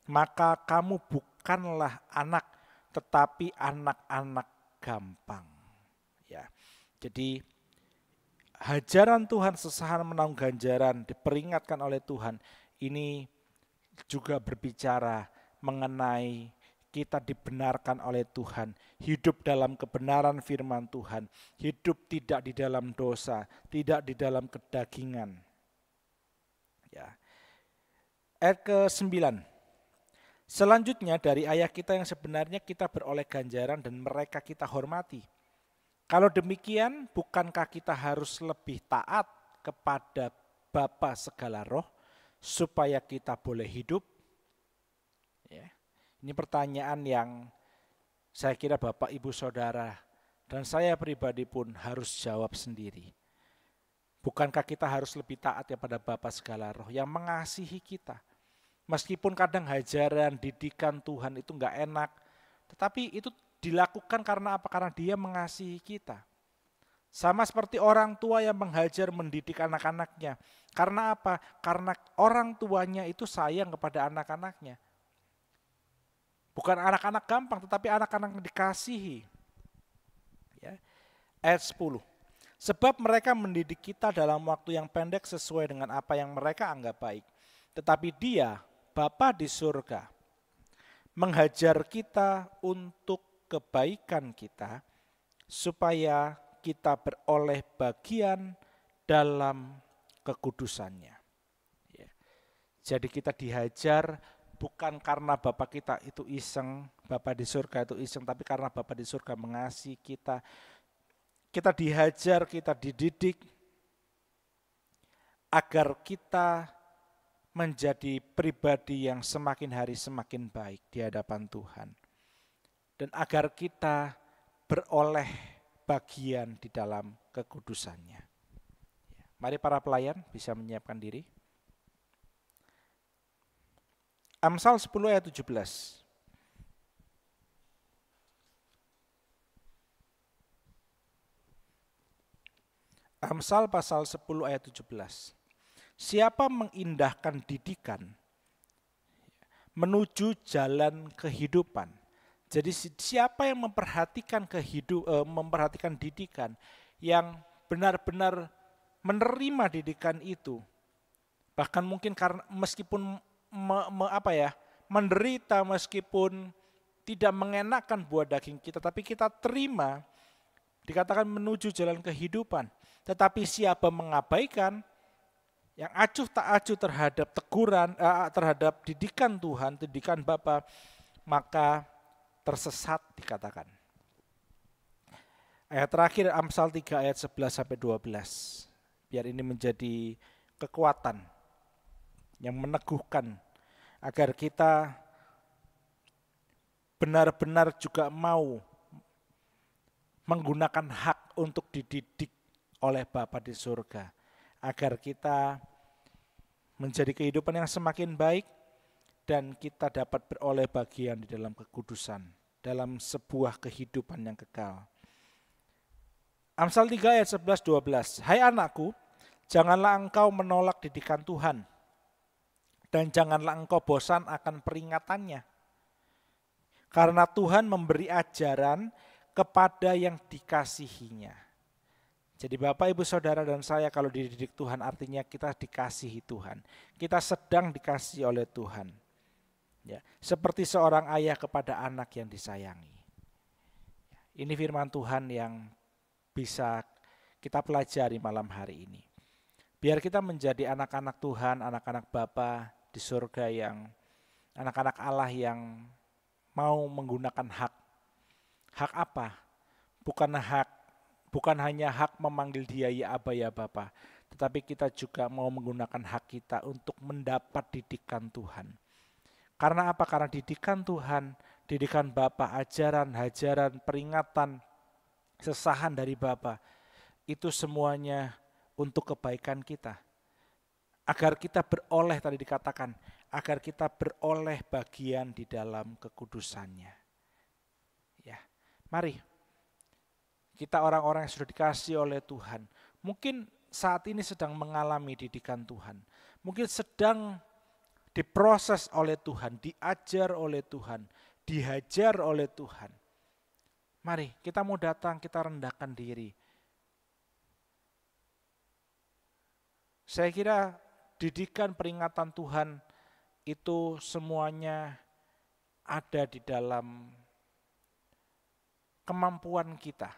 A: maka kamu bukanlah anak, tetapi anak-anak gampang. Ya, jadi hajaran Tuhan, sesahan menanggung ganjaran, diperingatkan oleh Tuhan, ini juga berbicara mengenai kita dibenarkan oleh Tuhan, hidup dalam kebenaran firman Tuhan, hidup tidak di dalam dosa, tidak di dalam kedagingan. Ya. Ayat ke-9. Selanjutnya dari ayah kita yang sebenarnya kita beroleh ganjaran dan mereka kita hormati. Kalau demikian, bukankah kita harus lebih taat kepada Bapa segala roh supaya kita boleh hidup? Ya. Ini pertanyaan yang saya kira Bapak, Ibu, Saudara, dan saya pribadi pun harus jawab sendiri. Bukankah kita harus lebih taat kepada Bapa segala roh yang mengasihi kita? Meskipun kadang hajaran, didikan Tuhan itu enggak enak, tetapi itu dilakukan karena apa? Karena Dia mengasihi kita. Sama seperti orang tua yang menghajar, mendidik anak-anaknya. Karena apa? Karena orang tuanya itu sayang kepada anak-anaknya. Bukan anak-anak gampang, tetapi anak-anak yang dikasihi. Ya. Ayat 10. Sebab mereka mendidik kita dalam waktu yang pendek sesuai dengan apa yang mereka anggap baik. Tetapi Dia, Bapa di surga, menghajar kita untuk kebaikan kita, supaya kita beroleh bagian dalam kekudusannya. Ya. Jadi kita dihajar bukan karena Bapa kita itu iseng, Bapa di surga itu iseng, tapi karena Bapa di surga mengasihi kita. Kita dihajar, kita dididik agar kita menjadi pribadi yang semakin hari semakin baik di hadapan Tuhan. Dan agar kita beroleh bagian di dalam kekudusannya. Mari para pelayan bisa menyiapkan diri. Amsal 10 ayat 17. Amsal pasal 10 ayat 17. Siapa mengindahkan didikan menuju jalan kehidupan. Jadi siapa yang memperhatikan memperhatikan didikan, yang benar-benar menerima didikan itu, bahkan mungkin karena meskipun menderita, meskipun tidak mengenakan buah daging kita, tapi kita terima, dikatakan menuju jalan kehidupan. Tetapi siapa mengabaikan, yang acuh tak acuh terhadap teguran, terhadap didikan Tuhan, didikan Bapa, maka tersesat dikatakan. Ayat terakhir Amsal 3 ayat 11 sampai 12. Biar ini menjadi kekuatan yang meneguhkan agar kita benar-benar juga mau menggunakan hak untuk dididik oleh Bapa di surga, agar kita menjadi kehidupan yang semakin baik dan kita dapat beroleh bagian di dalam kekudusan, dalam sebuah kehidupan yang kekal. Amsal 3 ayat 11-12, hai anakku, janganlah engkau menolak didikan Tuhan, dan janganlah engkau bosan akan peringatannya. Karena Tuhan memberi ajaran kepada yang dikasihinya. Jadi Bapak, Ibu, Saudara, dan saya kalau dididik Tuhan artinya kita dikasihi Tuhan. Kita sedang dikasihi oleh Tuhan. Ya, seperti seorang ayah kepada anak yang disayangi. Ini firman Tuhan yang bisa kita pelajari malam hari ini. Biar kita menjadi anak-anak Tuhan, anak-anak Bapa di surga, yang anak-anak Allah yang mau menggunakan hak. Hak apa? Bukan hanya hak memanggil Dia ya Aba ya Bapa, tetapi kita juga mau menggunakan hak kita untuk mendapat didikan Tuhan. Karena apa? Karena didikan Tuhan, didikan Bapa, ajaran, hajaran, peringatan, sesahan dari Bapa, itu semuanya untuk kebaikan kita. Agar kita beroleh, tadi dikatakan, agar kita beroleh bagian di dalam kekudusannya. Ya, mari kita orang-orang yang sudah dikasihi oleh Tuhan, mungkin saat ini sedang mengalami didikan Tuhan, mungkin sedang diproses oleh Tuhan, diajar oleh Tuhan, dihajar oleh Tuhan. Mari kita mau datang, kita rendahkan diri. Saya kira didikan peringatan Tuhan itu semuanya ada di dalam kemampuan kita.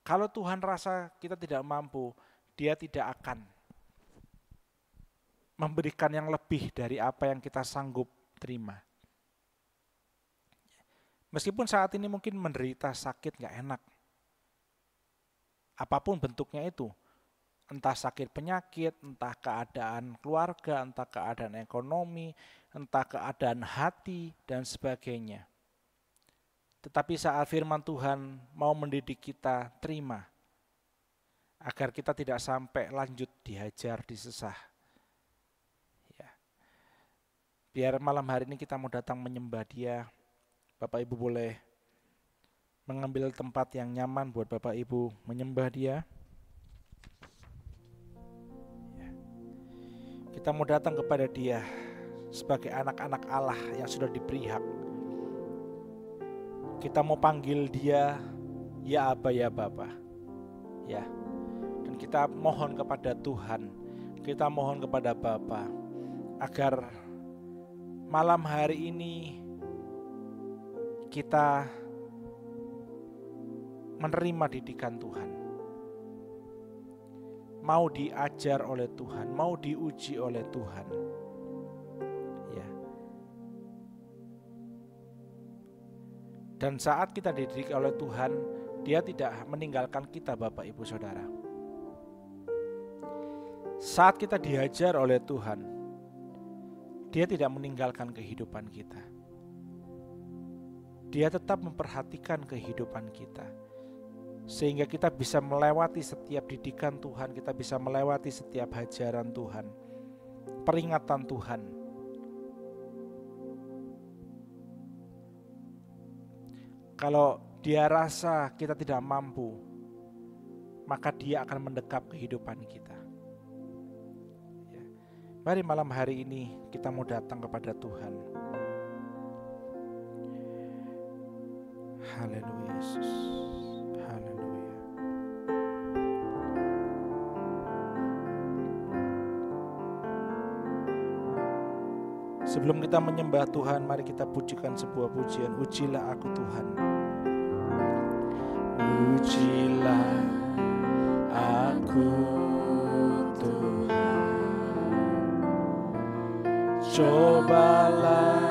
A: Kalau Tuhan rasa kita tidak mampu, Dia tidak akan memberikan yang lebih dari apa yang kita sanggup terima. Meskipun saat ini mungkin menderita sakit gak enak, apapun bentuknya itu, entah sakit penyakit, entah keadaan keluarga, entah keadaan ekonomi, entah keadaan hati, dan sebagainya. Tetapi saat firman Tuhan mau mendidik kita, terima. Agar kita tidak sampai lanjut dihajar, disesah. Ya. Biar malam hari ini kita mau datang menyembah Dia. Bapak Ibu boleh mengambil tempat yang nyaman buat Bapak Ibu menyembah Dia. Ya. Kita mau datang kepada Dia sebagai anak-anak Allah yang sudah diberi hak. Kita mau panggil Dia ya Aba ya Bapa. Ya. Dan kita mohon kepada Tuhan, kita mohon kepada Bapa agar malam hari ini kita menerima didikan Tuhan. Mau diajar oleh Tuhan, mau diuji oleh Tuhan. Ya. Dan saat kita dididik oleh Tuhan, Dia tidak meninggalkan kita, Bapak Ibu Saudara. Saat kita dihajar oleh Tuhan, Dia tidak meninggalkan kehidupan kita. Dia tetap memperhatikan kehidupan kita. Sehingga kita bisa melewati setiap didikan Tuhan, kita bisa melewati setiap hajaran Tuhan, peringatan Tuhan. Kalau Dia rasa kita tidak mampu, maka Dia akan mendekap kehidupan kita. Ya. Mari malam hari ini kita mau datang kepada Tuhan. Haleluya Yesus. Haleluya. Sebelum kita menyembah Tuhan, mari kita pujikan sebuah pujian. Ujilah aku Tuhan. Ujilah aku Tuhan. Cobalah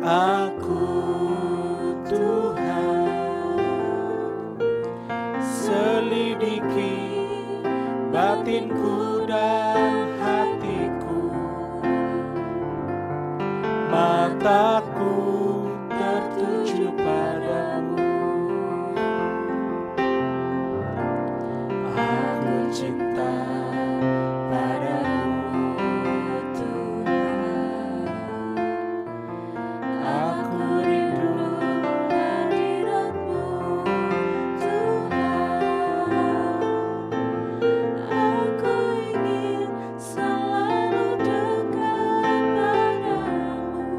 A: aku Tuhan. Selidiki batinku dan hatiku. mataku tertuju padamu. Aku cinta padamu Tuhan. Aku rindu
B: hadirat-Mu Tuhan. Aku ingin selalu dekat padamu,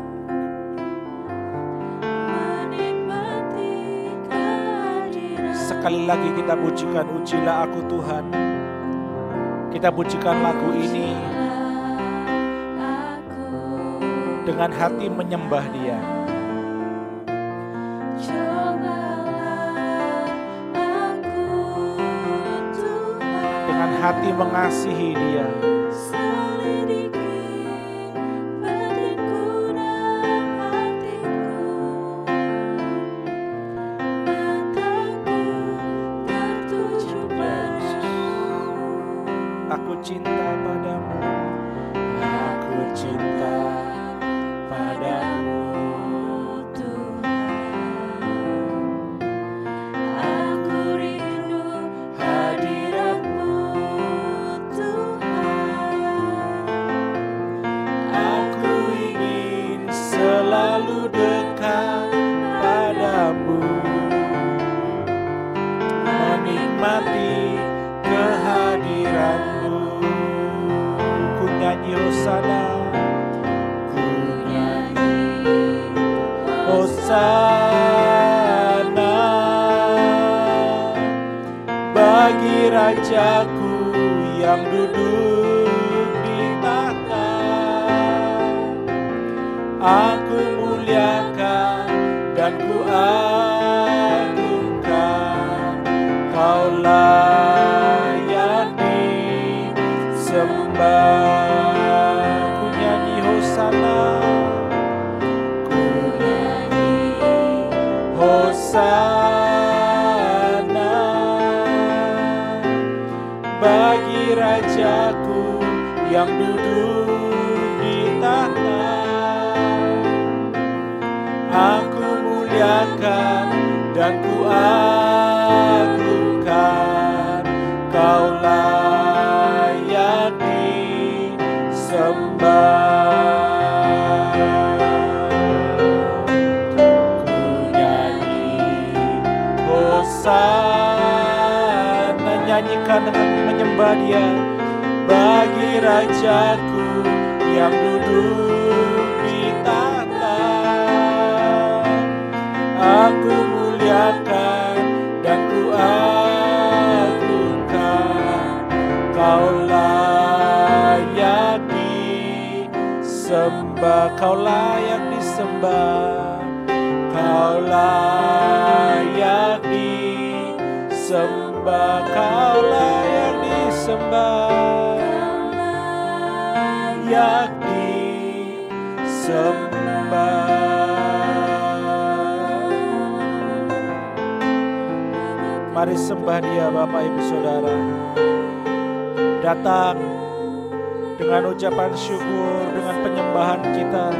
B: menikmati kehadiran.
A: Sekali lagi kita pujikan Ujilah Aku Tuhan. Kita pujikan lagu ini dengan hati menyembah Dia. Dengan hati mengasihi Dia. Aku cinta padamu, aku cinta padamu
B: Tuhan. Aku rindu hadirat-Mu Tuhan.
A: Aku ingin selalu dekat padamu, menikmati kehadiran-Mu. Ku nyanyi Hosana, ku nyanyi Hosana bagi Rajaku yang duduk di tahta. Aku muliakan dan ku agungkan, Kau layak disembah. Ku nyanyi Hosana, ku nyanyi Hosana bagi Rajaku yang duduk di tahta. Aku muliakan dan ku agungkan, Kau layak disembah. Ku nyanyi Hosana, nyanyikan dengan menyembah Dia bagi Rajaku yang duduk di tahta. Aku muliakan dan ku agungkan, Kau layak disembah. Kau layak disembah, Kau layak disembah, Kau layak disembah, layak disembah. Mari sembah Dia Bapak Ibu Saudara. Datang dengan ucapan syukur, dengan penyembahan kita.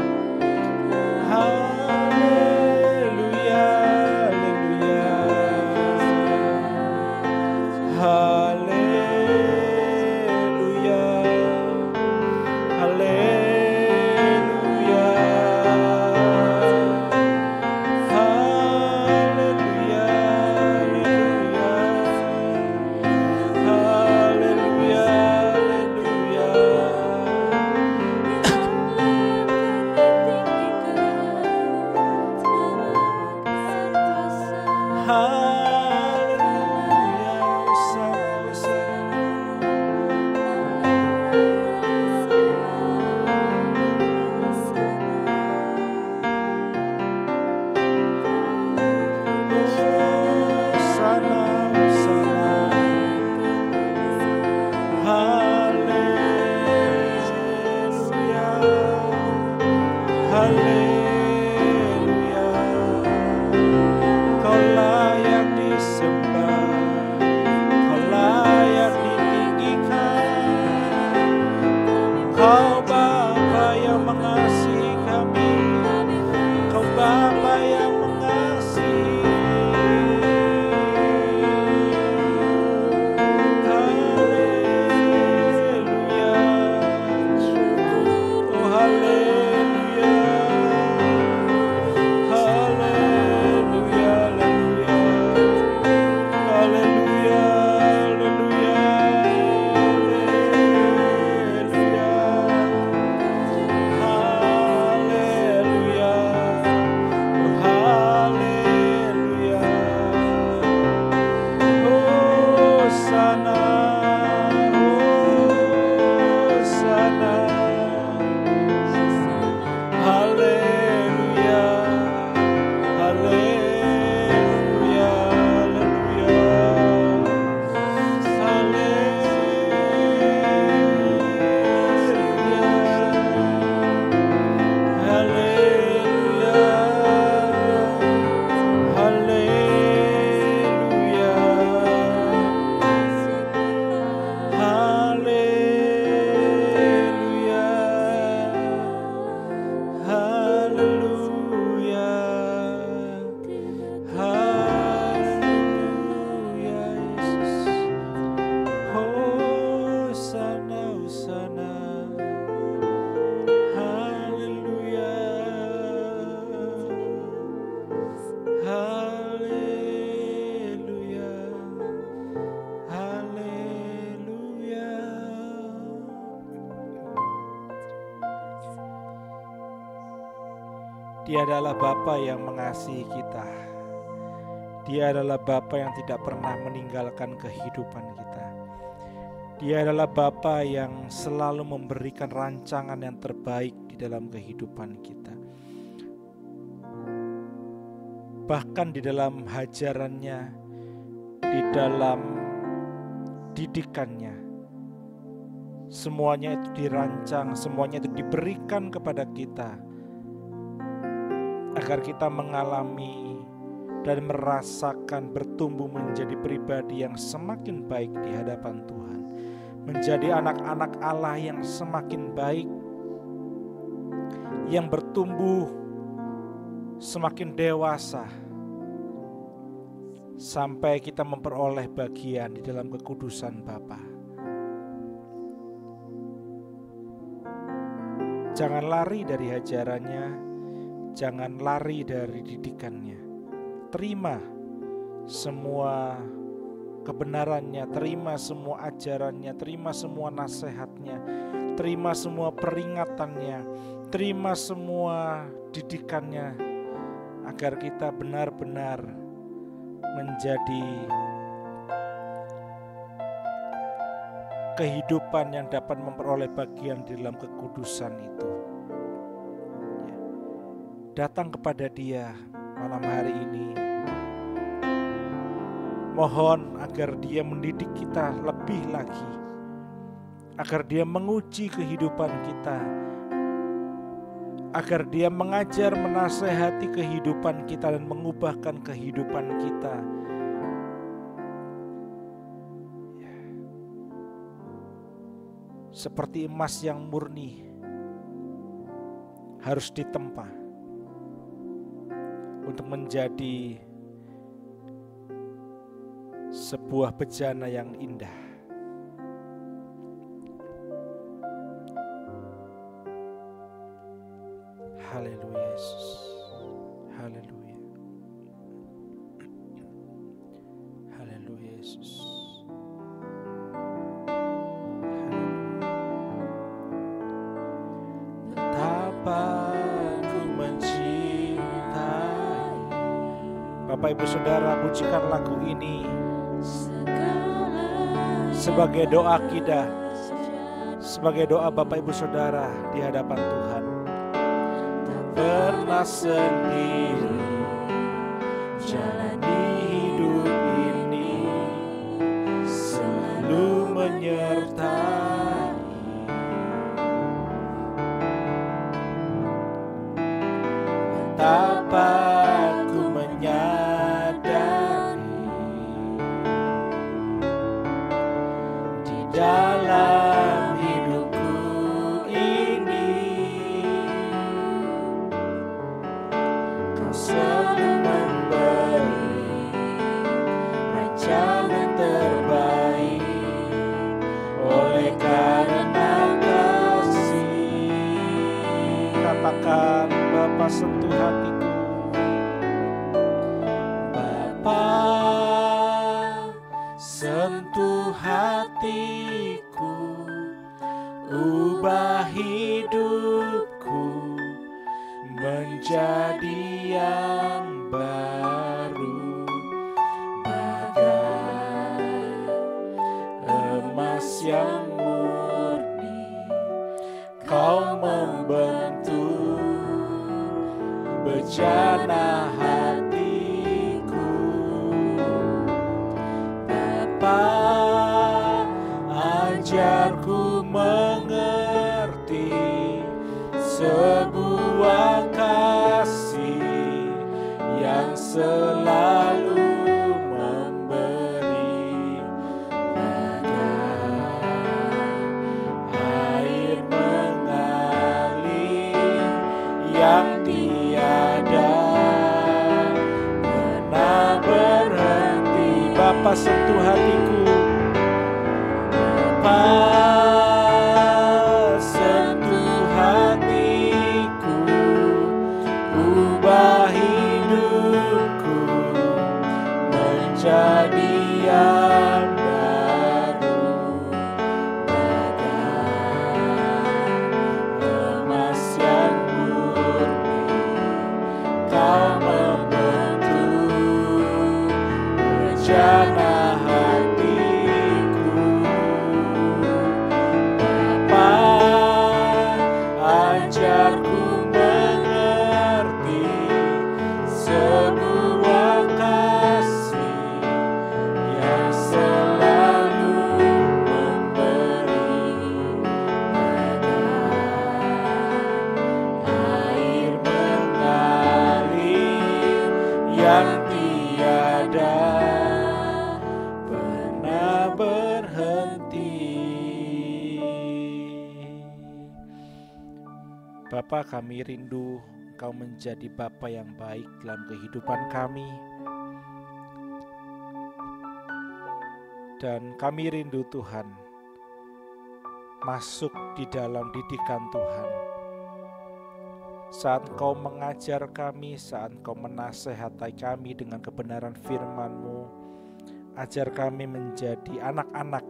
A: Haleluya, haleluya, haleluya, haleluya, haleluya, haleluya, haleluya. Dia adalah Bapa yang mengasihi kita. Dia adalah Bapa yang tidak pernah meninggalkan kehidupan kita. Dia adalah Bapa yang selalu memberikan rancangan yang terbaik di dalam kehidupan kita. Bahkan di dalam hajarannya, di dalam didikannya, semuanya itu dirancang, semuanya itu diberikan kepada kita agar kita mengalami dan merasakan bertumbuh menjadi pribadi yang semakin baik di hadapan Tuhan, menjadi anak-anak Allah yang semakin baik, yang bertumbuh semakin dewasa, sampai kita memperoleh bagian di dalam kekudusan Bapa. Jangan lari dari hajarannya, jangan lari dari didikannya. Terima semua kebenarannya, terima semua ajarannya, terima semua nasihatnya, terima semua peringatannya, terima semua didikannya, agar kita benar-benar menjadi kehidupan yang dapat memperoleh bagian di dalam kekudusan itu. Datang kepada Dia malam hari ini. Mohon agar Dia mendidik kita lebih lagi, agar Dia menguji kehidupan kita, agar Dia mengajar, menasehati kehidupan kita dan mengubahkan kehidupan kita. Seperti emas yang murni harus ditempa untuk menjadi sebuah bejana yang indah. Haleluya Yesus. Haleluya. Haleluya Yesus. Betapa ku mencintai. Bapak Ibu Saudara, pujikan lagu ini sebagai doa kita, sebagai doa Bapak Ibu Saudara di hadapan Tuhan. Tak pernah sendiri jalani hidup ini, selalu menyertai. Betapa ku menyadari di dalam hidupku ini Kau selalu memberi rancangan terbaik. Oleh karena kasih, katakan Bapa, sentuh hatiku. Bapa, sentuh hatiku, ubah hidupku menjadi yang baru, bagai emas yang murni. Kau membentuk bejana hatiku. Bapa, ajarku mengerti sebuah kasih yang selalu memberi, bagai air mengalir yang tiada pernah berhenti. Bapa, sentuh hatiku. Bapa, sentuh hatiku, ubah hidupku menjadi yang baru, bagai emas yang murni. Kau membentuk rencana hatiku. Bapa, ajarku mengerti sebuah kasih yang selalu memberi air mengalir yang tiada pernah berhenti. Bapa, kami rindu Engkau menjadi Bapa yang baik dalam kehidupan kami. Dan kami rindu Tuhan masuk di dalam didikan Tuhan. Saat Engkau mengajar kami, saat Engkau menasehati kami dengan kebenaran firman-Mu, ajar kami menjadi anak-anak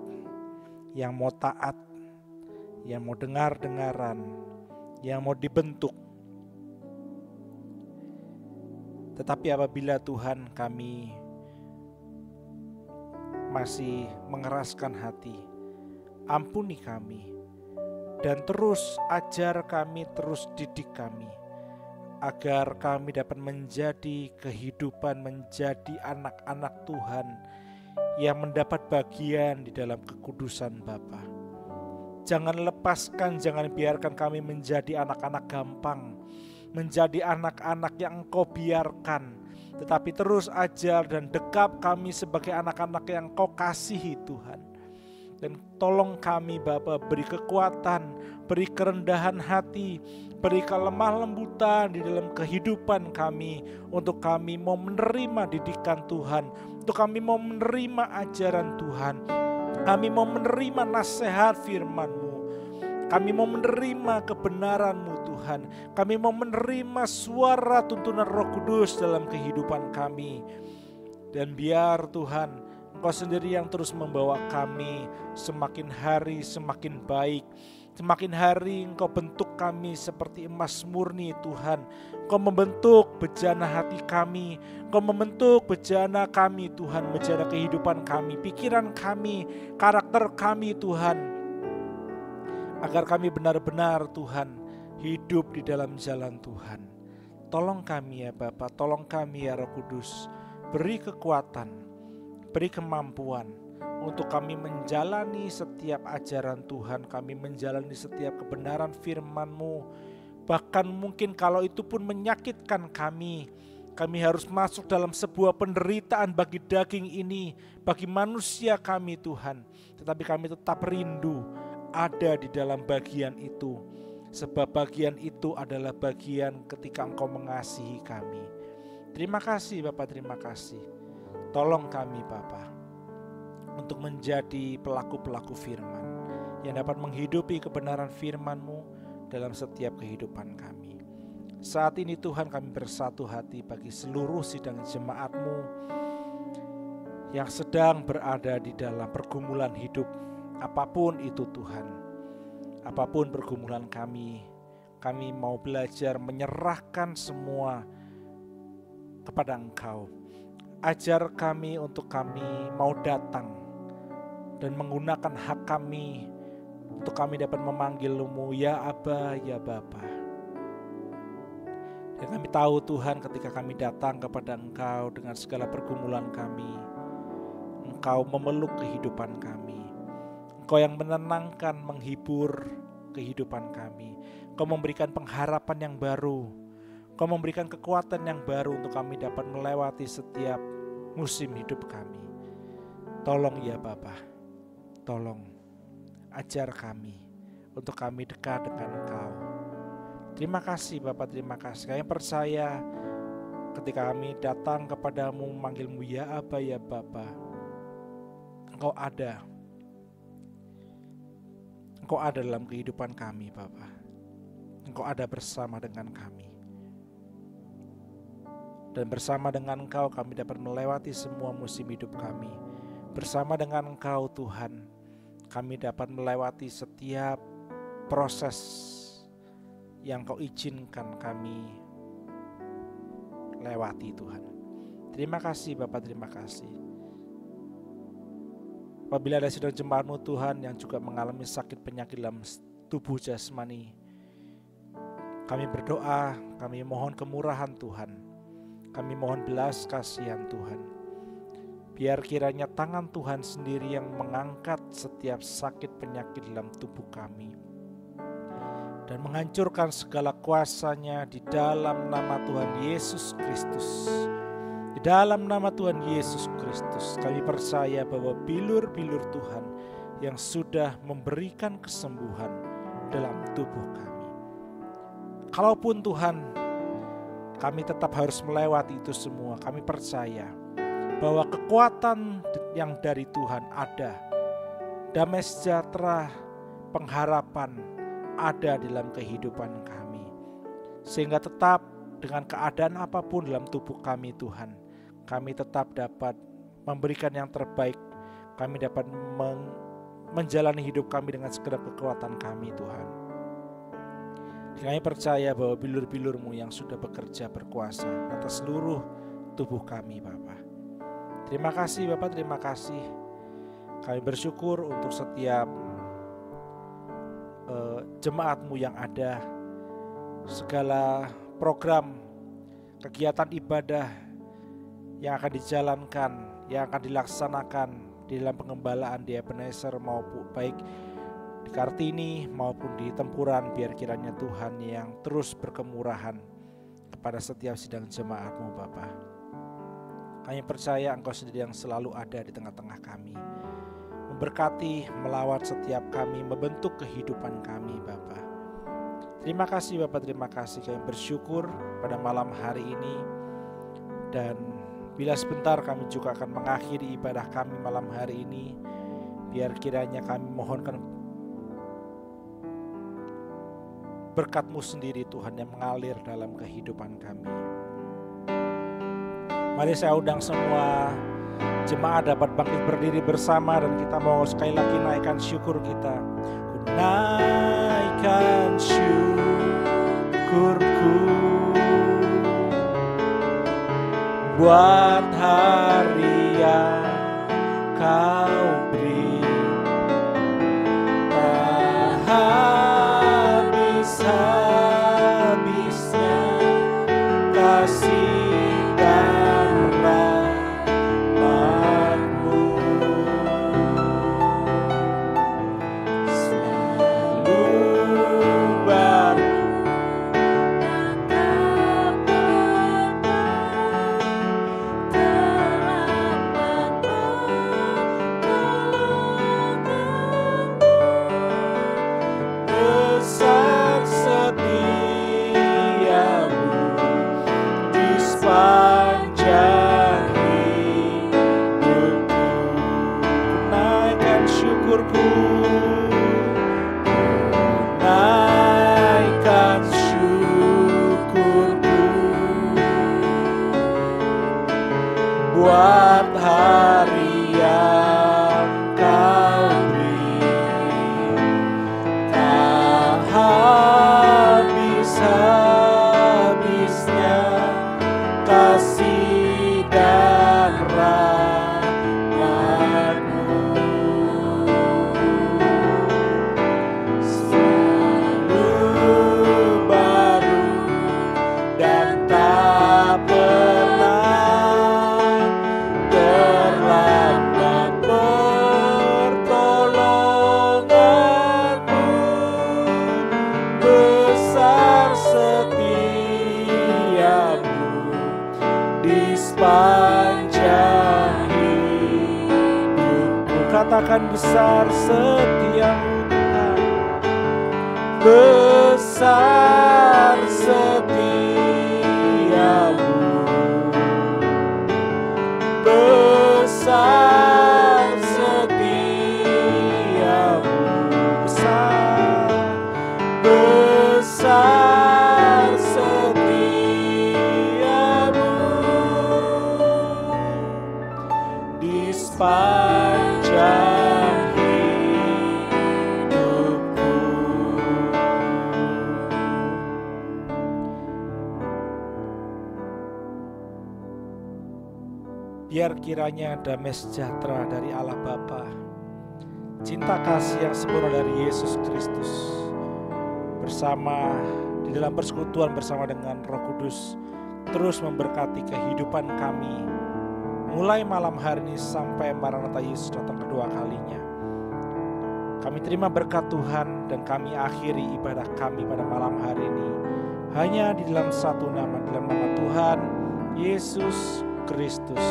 A: yang mau taat, yang mau dengar-dengaran, yang mau dibentuk. Tetapi apabila Tuhan kami masih mengeraskan hati, ampuni kami dan terus ajar kami, terus didik kami, agar kami dapat menjadi kehidupan, menjadi anak-anak Tuhan yang mendapat bagian di dalam kekudusan Bapa. Jangan lepaskan, jangan biarkan kami menjadi anak-anak gampang, menjadi anak-anak yang Engkau biarkan, tetapi terus ajar dan dekap kami sebagai anak-anak yang Engkau kasihi Tuhan. Dan tolong kami Bapa, beri kekuatan, beri kerendahan hati, beri kelemah lembutan di dalam kehidupan kami, untuk kami mau menerima didikan Tuhan, untuk kami mau menerima ajaran Tuhan, kami mau menerima nasihat firman-Mu, kami mau menerima kebenaran-Mu Tuhan, kami mau menerima suara tuntunan Roh Kudus dalam kehidupan kami. Dan biar Tuhan, Engkau sendiri yang terus membawa kami semakin hari semakin baik. Semakin hari Engkau bentuk kami seperti emas murni Tuhan. Engkau membentuk bejana hati kami, Engkau membentuk bejana kami Tuhan, bejana kehidupan kami, pikiran kami, karakter kami Tuhan, agar kami benar-benar Tuhan hidup di dalam jalan Tuhan. Tolong kami ya Bapa, tolong kami ya Roh Kudus, beri kekuatan, beri kemampuan untuk kami menjalani setiap ajaran Tuhan, kami menjalani setiap kebenaran firman-Mu. Bahkan mungkin kalau itu pun menyakitkan kami harus masuk dalam sebuah penderitaan bagi daging ini, bagi manusia kami Tuhan. Tetapi kami tetap rindu ada di dalam bagian itu, sebab bagian itu adalah bagian ketika Engkau mengasihi kami. Terima kasih Bapa, terima kasih. Tolong kami Bapa untuk menjadi pelaku-pelaku firman yang dapat menghidupi kebenaran firman-Mu dalam setiap kehidupan kami. Saat ini Tuhan, kami bersatu hati bagi seluruh sidang jemaat-Mu yang sedang berada di dalam pergumulan hidup, apapun itu Tuhan. Apapun pergumulan kami mau belajar menyerahkan semua kepada Engkau. Ajar kami untuk kami mau datang dan menggunakan hak kami untuk kami dapat memanggil-Mu ya Aba, ya Bapa. Dan kami tahu Tuhan, ketika kami datang kepada Engkau dengan segala pergumulan kami, Engkau memeluk kehidupan kami. Engkau yang menenangkan, menghibur kehidupan kami. Engkau memberikan pengharapan yang baru. Engkau memberikan kekuatan yang baru untuk kami dapat melewati setiap musim hidup kami. Tolong ya Bapa, tolong ajar kami untuk kami dekat dengan Engkau. Terima kasih Bapa, terima kasih. Kami percaya ketika kami datang kepadamu memanggil-Mu ya Aba, ya Bapa, Engkau ada. Engkau ada dalam kehidupan kami Bapa. Engkau ada bersama dengan kami. Dan bersama dengan Engkau kami dapat melewati semua musim hidup kami. Bersama dengan Engkau Tuhan, kami dapat melewati setiap proses yang Kau izinkan kami lewati Tuhan. Terima kasih Bapak, terima kasih. Apabila ada saudara jemaat-Mu Tuhan yang juga mengalami sakit penyakit dalam tubuh jasmani, kami berdoa, kami mohon kemurahan Tuhan, kami mohon belas kasihan Tuhan. Biar kiranya tangan Tuhan sendiri yang mengangkat setiap sakit penyakit dalam tubuh kami dan menghancurkan segala kuasanya di dalam nama Tuhan Yesus Kristus. Di dalam nama Tuhan Yesus Kristus, kami percaya bahwa bilur-bilur Tuhan yang sudah memberikan kesembuhan dalam tubuh kami. Kalaupun Tuhan, kami tetap harus melewati itu semua, kami percaya bahwa kekuatan yang dari Tuhan ada, damai sejahtera, pengharapan ada dalam kehidupan kami. Sehingga tetap dengan keadaan apapun dalam tubuh kami Tuhan, kami tetap dapat memberikan yang terbaik, kami dapat menjalani hidup kami dengan segenap kekuatan kami Tuhan. Kami percaya bahwa bilur-bilur-Mu yang sudah bekerja berkuasa atas seluruh tubuh kami Bapa. Terima kasih Bapak, terima kasih. Kami bersyukur untuk setiap jemaat-Mu yang ada, segala program, kegiatan ibadah yang akan dijalankan, yang akan dilaksanakan di dalam pengembalaan di Ebenezer maupun baik di Kartini maupun di Tempuran, biar kiranya Tuhan yang terus berkemurahan kepada setiap sidang jemaat-Mu Bapak. Kami percaya Engkau sendiri yang selalu ada di tengah-tengah kami, memberkati, melawat setiap kami, membentuk kehidupan kami Bapa. Terima kasih Bapak, terima kasih. Kami bersyukur pada malam hari ini, dan bila sebentar kami juga akan mengakhiri ibadah kami malam hari ini, biar kiranya kami mohonkan berkat-Mu sendiri Tuhan yang mengalir dalam kehidupan kami. Mari saya undang semua jemaat dapat bangkit berdiri bersama, dan kita mau sekali lagi naikkan syukur kita. Ku naikkan syukurku buat hari yang Kau beri, tak habis-habisnya kasih buat hari yang Kau beri, tak habis-habisnya kasih dan rahmat-Mu. Selalu baru dan tak pernah terlambat pertolongan-Mu. Besar setia-Mu di sepanjang hidupku. Katakan besar setia-Mu Tuhan, besar setia-Mu, besar setia-Mu, besar setia-Mu di sepanjang hidupku. biar kiranya damai sejahtera dari Allah Bapa, cinta kasih yang sempurna dari Yesus Kristus, bersama di dalam persekutuan bersama dengan Roh Kudus, terus memberkati kehidupan kami, mulai malam hari ini sampai Maranatha Yesus datang kedua kalinya. Kami terima berkat Tuhan dan kami akhiri ibadah kami pada malam hari ini hanya di dalam satu nama, dalam nama Tuhan Yesus Kristus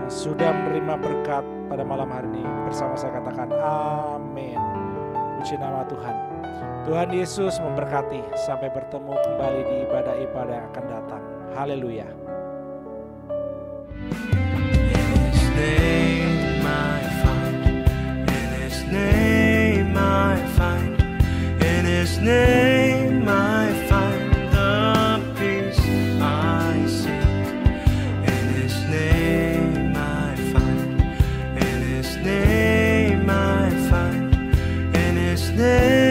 A: yang sudah menerima berkat pada malam hari ini. Bersama saya katakan amin. Puji nama Tuhan. Tuhan Yesus memberkati. Sampai bertemu kembali di ibadah-ibadah yang akan datang. Haleluya.
C: Name I find the peace I seek. In His name I find. In His name I find. In His name.